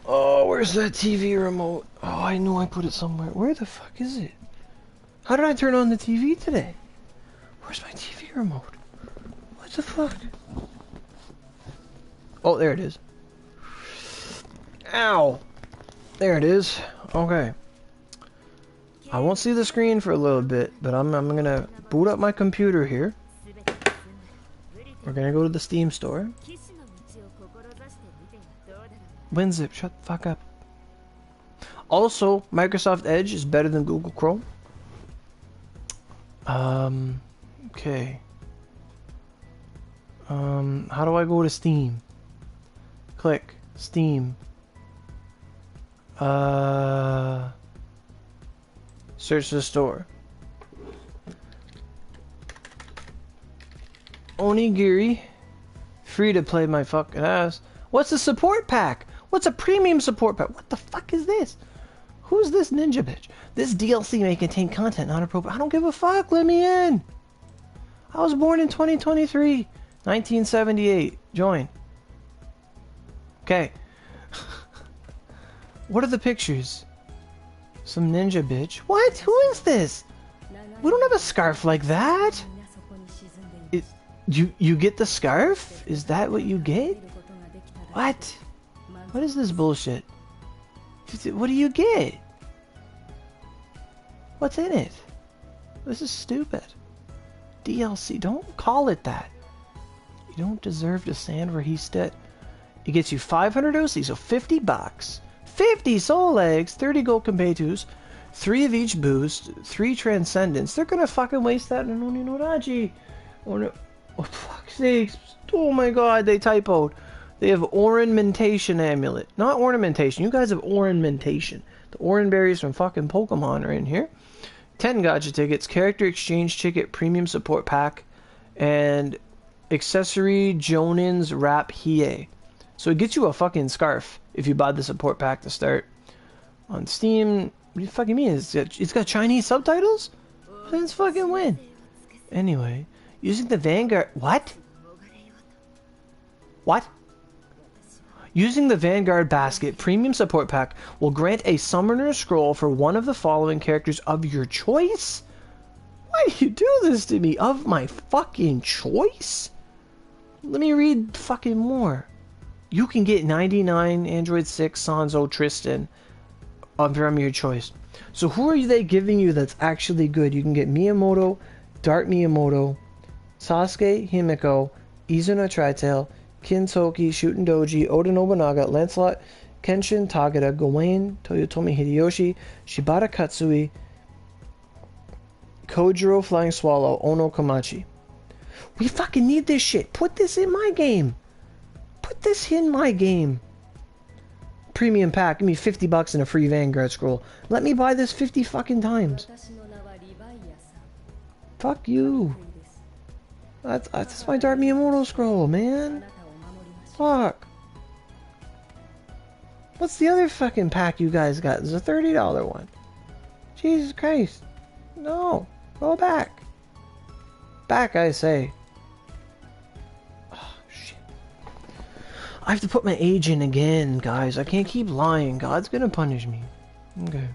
Oh, where's that TV remote? Oh, I know I put it somewhere. Where the fuck is it? How did I turn on the TV today? Where's my TV remote? What the fuck? Oh, there it is. Ow! There it is. Okay. I won't see the screen for a little bit, but I'm gonna boot up my computer here. We're gonna go to the Steam store. WinZip, shut the fuck up. Also, Microsoft Edge is better than Google Chrome. Okay. How do I go to Steam? Click Steam. Search the store. Onigiri. Free to play my fucking ass. What's a support pack? What's a premium support pack? What the fuck is this? Who's this ninja bitch? This DLC may contain content not appropriate. I don't give a fuck. Let me in. I was born in 2023. 1978. Join. Okay. What are the pictures? Some ninja bitch. What? Who is this? We don't have a scarf like that. You get the scarf? Is that what you get? What? What is this bullshit? What do you get? What's in it? This is stupid. DLC. Don't call it that. You don't deserve to stand where he stood. It gets you 500 OC, so 50 bucks. 50 soul eggs, 30 gold competus, 3 of each boost, 3 transcendence. They're gonna fucking waste that in Oninoraji. Oh, fuck's sakes. Oh my god, they typoed. They have ornamentation amulet. Not ornamentation. You guys have ornamentation. The oran berries from fucking Pokemon are in here. 10 gacha tickets, character exchange ticket, premium support pack, and accessory Jonin's Wrap Hiei. So it gets you a fucking scarf if you buy the support pack to start. On Steam, what do you fucking mean? It's got Chinese subtitles? Let's fucking win. Anyway, using the Vanguard... What? What? Using the Vanguard basket premium support pack will grant a summoner scroll for one of the following characters of your choice? Why do you do this to me? Of my fucking choice? Let me read fucking more. You can get 99 Android 6 Sanzo Tristan from your choice. So who are they giving you that's actually good? You can get Miyamoto, Dark Miyamoto, Sasuke Himiko, Izuna Tritail, Kintoki, Shooten Doji, Oda Nobunaga, Lancelot, Kenshin Tagada, Gawain, Toyotomi Hideyoshi, Shibata Katsui, Kojiro Flying Swallow, Ono Komachi. We fucking need this shit. Put this in my game. Put this in my game. Premium pack. Give me 50 bucks and a free Vanguard scroll. Let me buy this 50 fucking times. Fuck you. That's my Dark Miyamoto scroll, man. Fuck. What's the other fucking pack you guys got? There's a $30 one. Jesus Christ. No. Go back. Back, I say. Oh, shit. I have to put my age in again, guys. I can't keep lying. God's gonna punish me. Okay.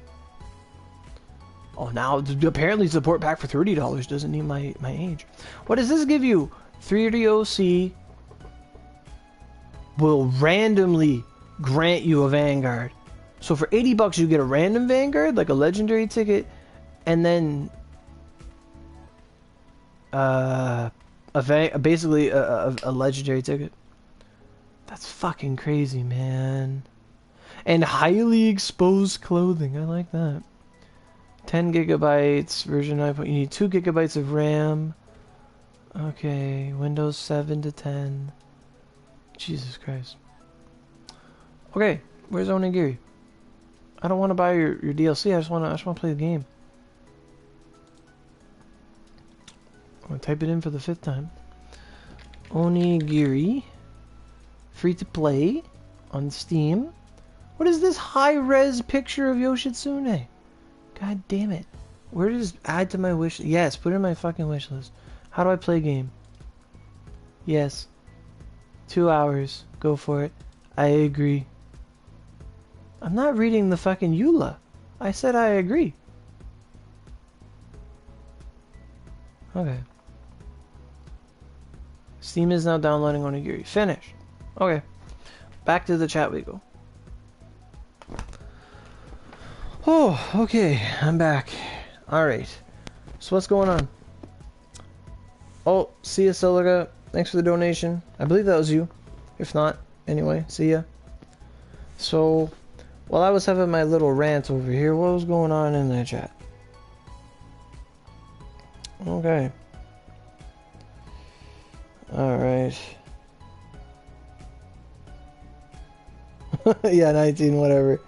Oh, now, apparently support pack for $30 doesn't need my age. What does this give you? 30 OC will randomly grant you a Vanguard. So for 80 bucks you get a random Vanguard, like a legendary ticket, and then basically a legendary ticket. That's fucking crazy, man. And highly exposed clothing. I like that. 10 gigabytes, version 9. You need 2 gigabytes of RAM. Okay, Windows 7 to 10. Jesus Christ. Okay, where's Onigiri? I don't want to buy your DLC. I just want to play the game. I'm gonna type it in for the 5th time. Onigiri, free to play on Steam. What is this high-res picture of Yoshitsune? God damn it. Where does add to my wish? Yes, put it in my fucking wish list. How do I play game? Yes. 2 hours. Go for it. I agree. I'm not reading the fucking EULA. I said I agree. Okay. Steam is now downloading Onigiri. Finished. Okay. Back to the chat we go. Oh, okay, I'm back. Alright. So what's going on? Oh, see ya, Silica. Thanks for the donation. I believe that was you. If not, anyway, see ya. So, while I was having my little rant over here, what was going on in the chat? Okay. Alright. Yeah, 19, whatever.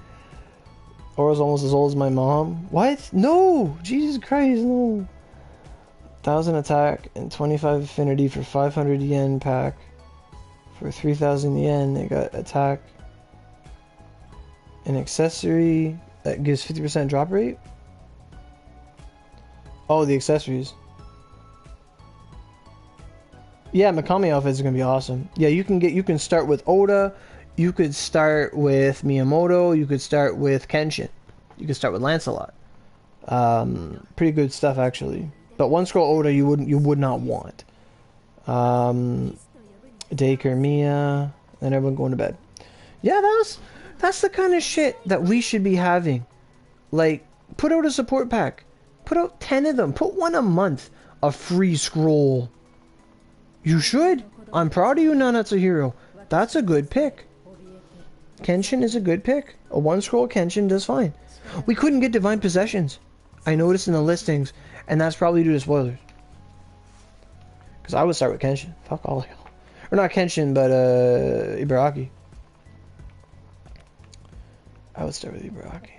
Aura's almost as old as my mom. What? No! Jesus Christ, no. 1,000 attack and 25 affinity for 500 yen pack. For 3,000 yen, they got attack. An accessory that gives 50% drop rate? Oh, the accessories. Yeah, Mikami outfits are gonna be awesome. Yeah, you can start with Oda, you could start with Miyamoto, you could start with Kenshin, you could start with Lancelot. Pretty good stuff actually. But one scroll Oda you would not want. Daycare Mia, and everyone going to bed. Yeah, that's the kind of shit that we should be having. Like, put out a support pack. Put out 10 of them. Put one a month. A free scroll. You should. I'm proud of you, Nanatsuhiro. That's a good pick. Kenshin is a good pick. A one scroll Kenshin does fine. We couldn't get Divine Possessions. I noticed in the listings, and that's probably due to spoilers. Because I would start with Kenshin. Fuck all of y'all. Or not Kenshin, but Ibaraki. I would start with Ibaraki.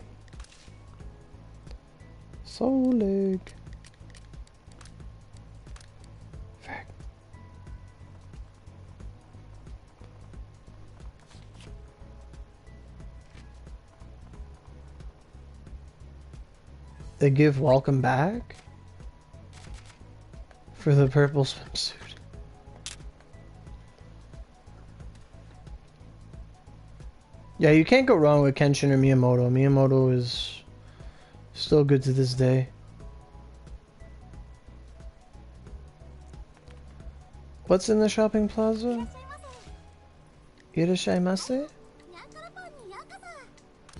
Soul Leg. Fact. They give welcome back for the purple swimsuit. Yeah, you can't go wrong with Kenshin or Miyamoto. Miyamoto is still good to this day. What's in the shopping plaza? Irashaimase?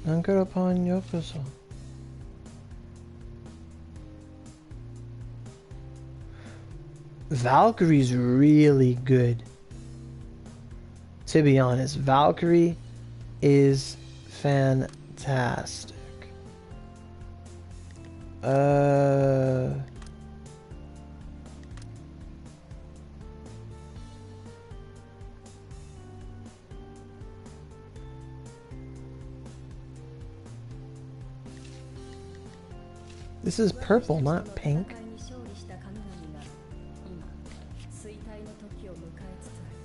Nankarapan yokoso. Valkyrie's really good. To be honest, Valkyrie is fantastic. This is purple, not pink.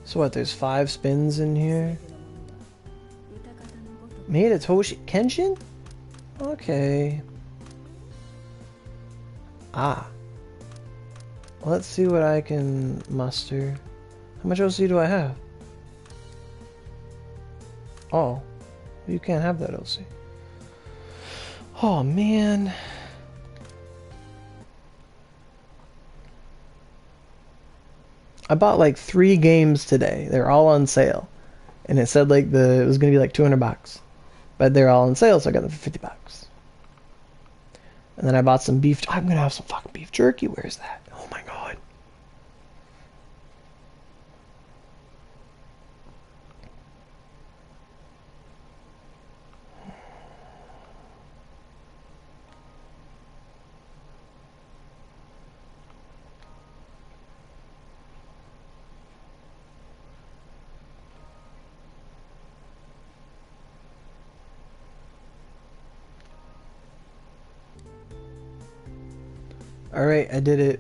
So what, there's 5 spins in here? Made a Toshi Kenshin? Okay. Ah. Let's see what I can muster. How much OC do I have? Oh. You can't have that OC. Oh man. I bought like 3 games today. They're all on sale. And it said like it was gonna be like $200. But they're all on sale, so I got them for $50. And then I bought some beef. I'm gonna have some fucking beef jerky. Where's that? Oh my god. Alright, I did it.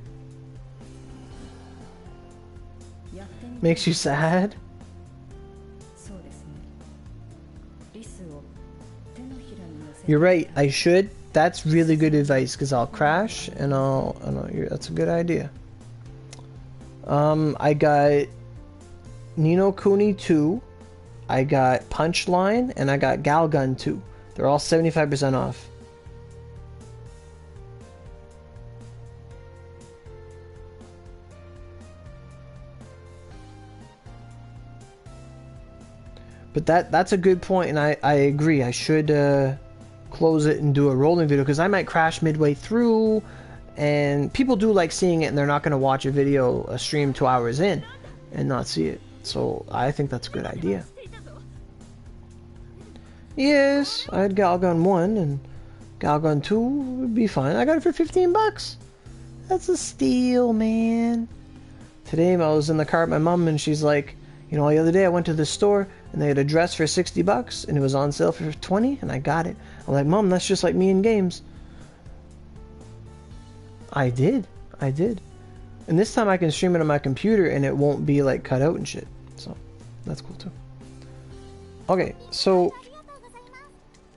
Makes you sad? You're right, I should. That's really good advice, because I'll crash and that's a good idea. I got Nino Kuni 2, I got Punchline, and I got Galgun 2. They're all 75% off. But that's a good point, and I agree. I should close it and do a rolling video, because I might crash midway through, and people do like seeing it, and they're not going to watch a stream 2 hours in and not see it. So I think that's a good idea. Yes, I had Galgun 1, and Galgun 2 would be fine. I got it for 15 bucks. That's a steal, man. Today I was in the car with my mom, and she's like, you know, the other day I went to the store and they had a dress for 60 bucks and it was on sale for 20, and I got it. I'm like, Mom, that's just like me in games. I did. And this time I can stream it on my computer and it won't be like cut out and shit. So that's cool too. Okay, so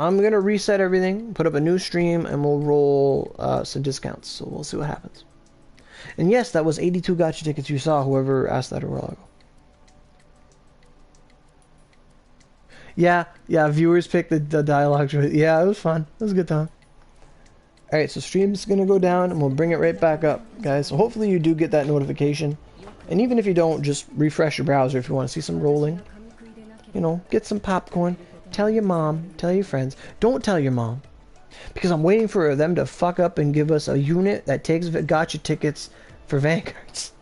I'm gonna reset everything, put up a new stream, and we'll roll some discounts. So we'll see what happens. And yes, that was 82 gacha tickets you saw, whoever asked that a while ago. Yeah, viewers picked the dialogue. Yeah, it was fun. It was a good time. Alright, so stream's gonna go down and we'll bring it right back up, guys. So hopefully you do get that notification. And even if you don't, just refresh your browser if you want to see some rolling. You know, get some popcorn. Tell your mom, tell your friends. Don't tell your mom. Because I'm waiting for them to fuck up and give us a unit that takes gacha tickets for Vanguards.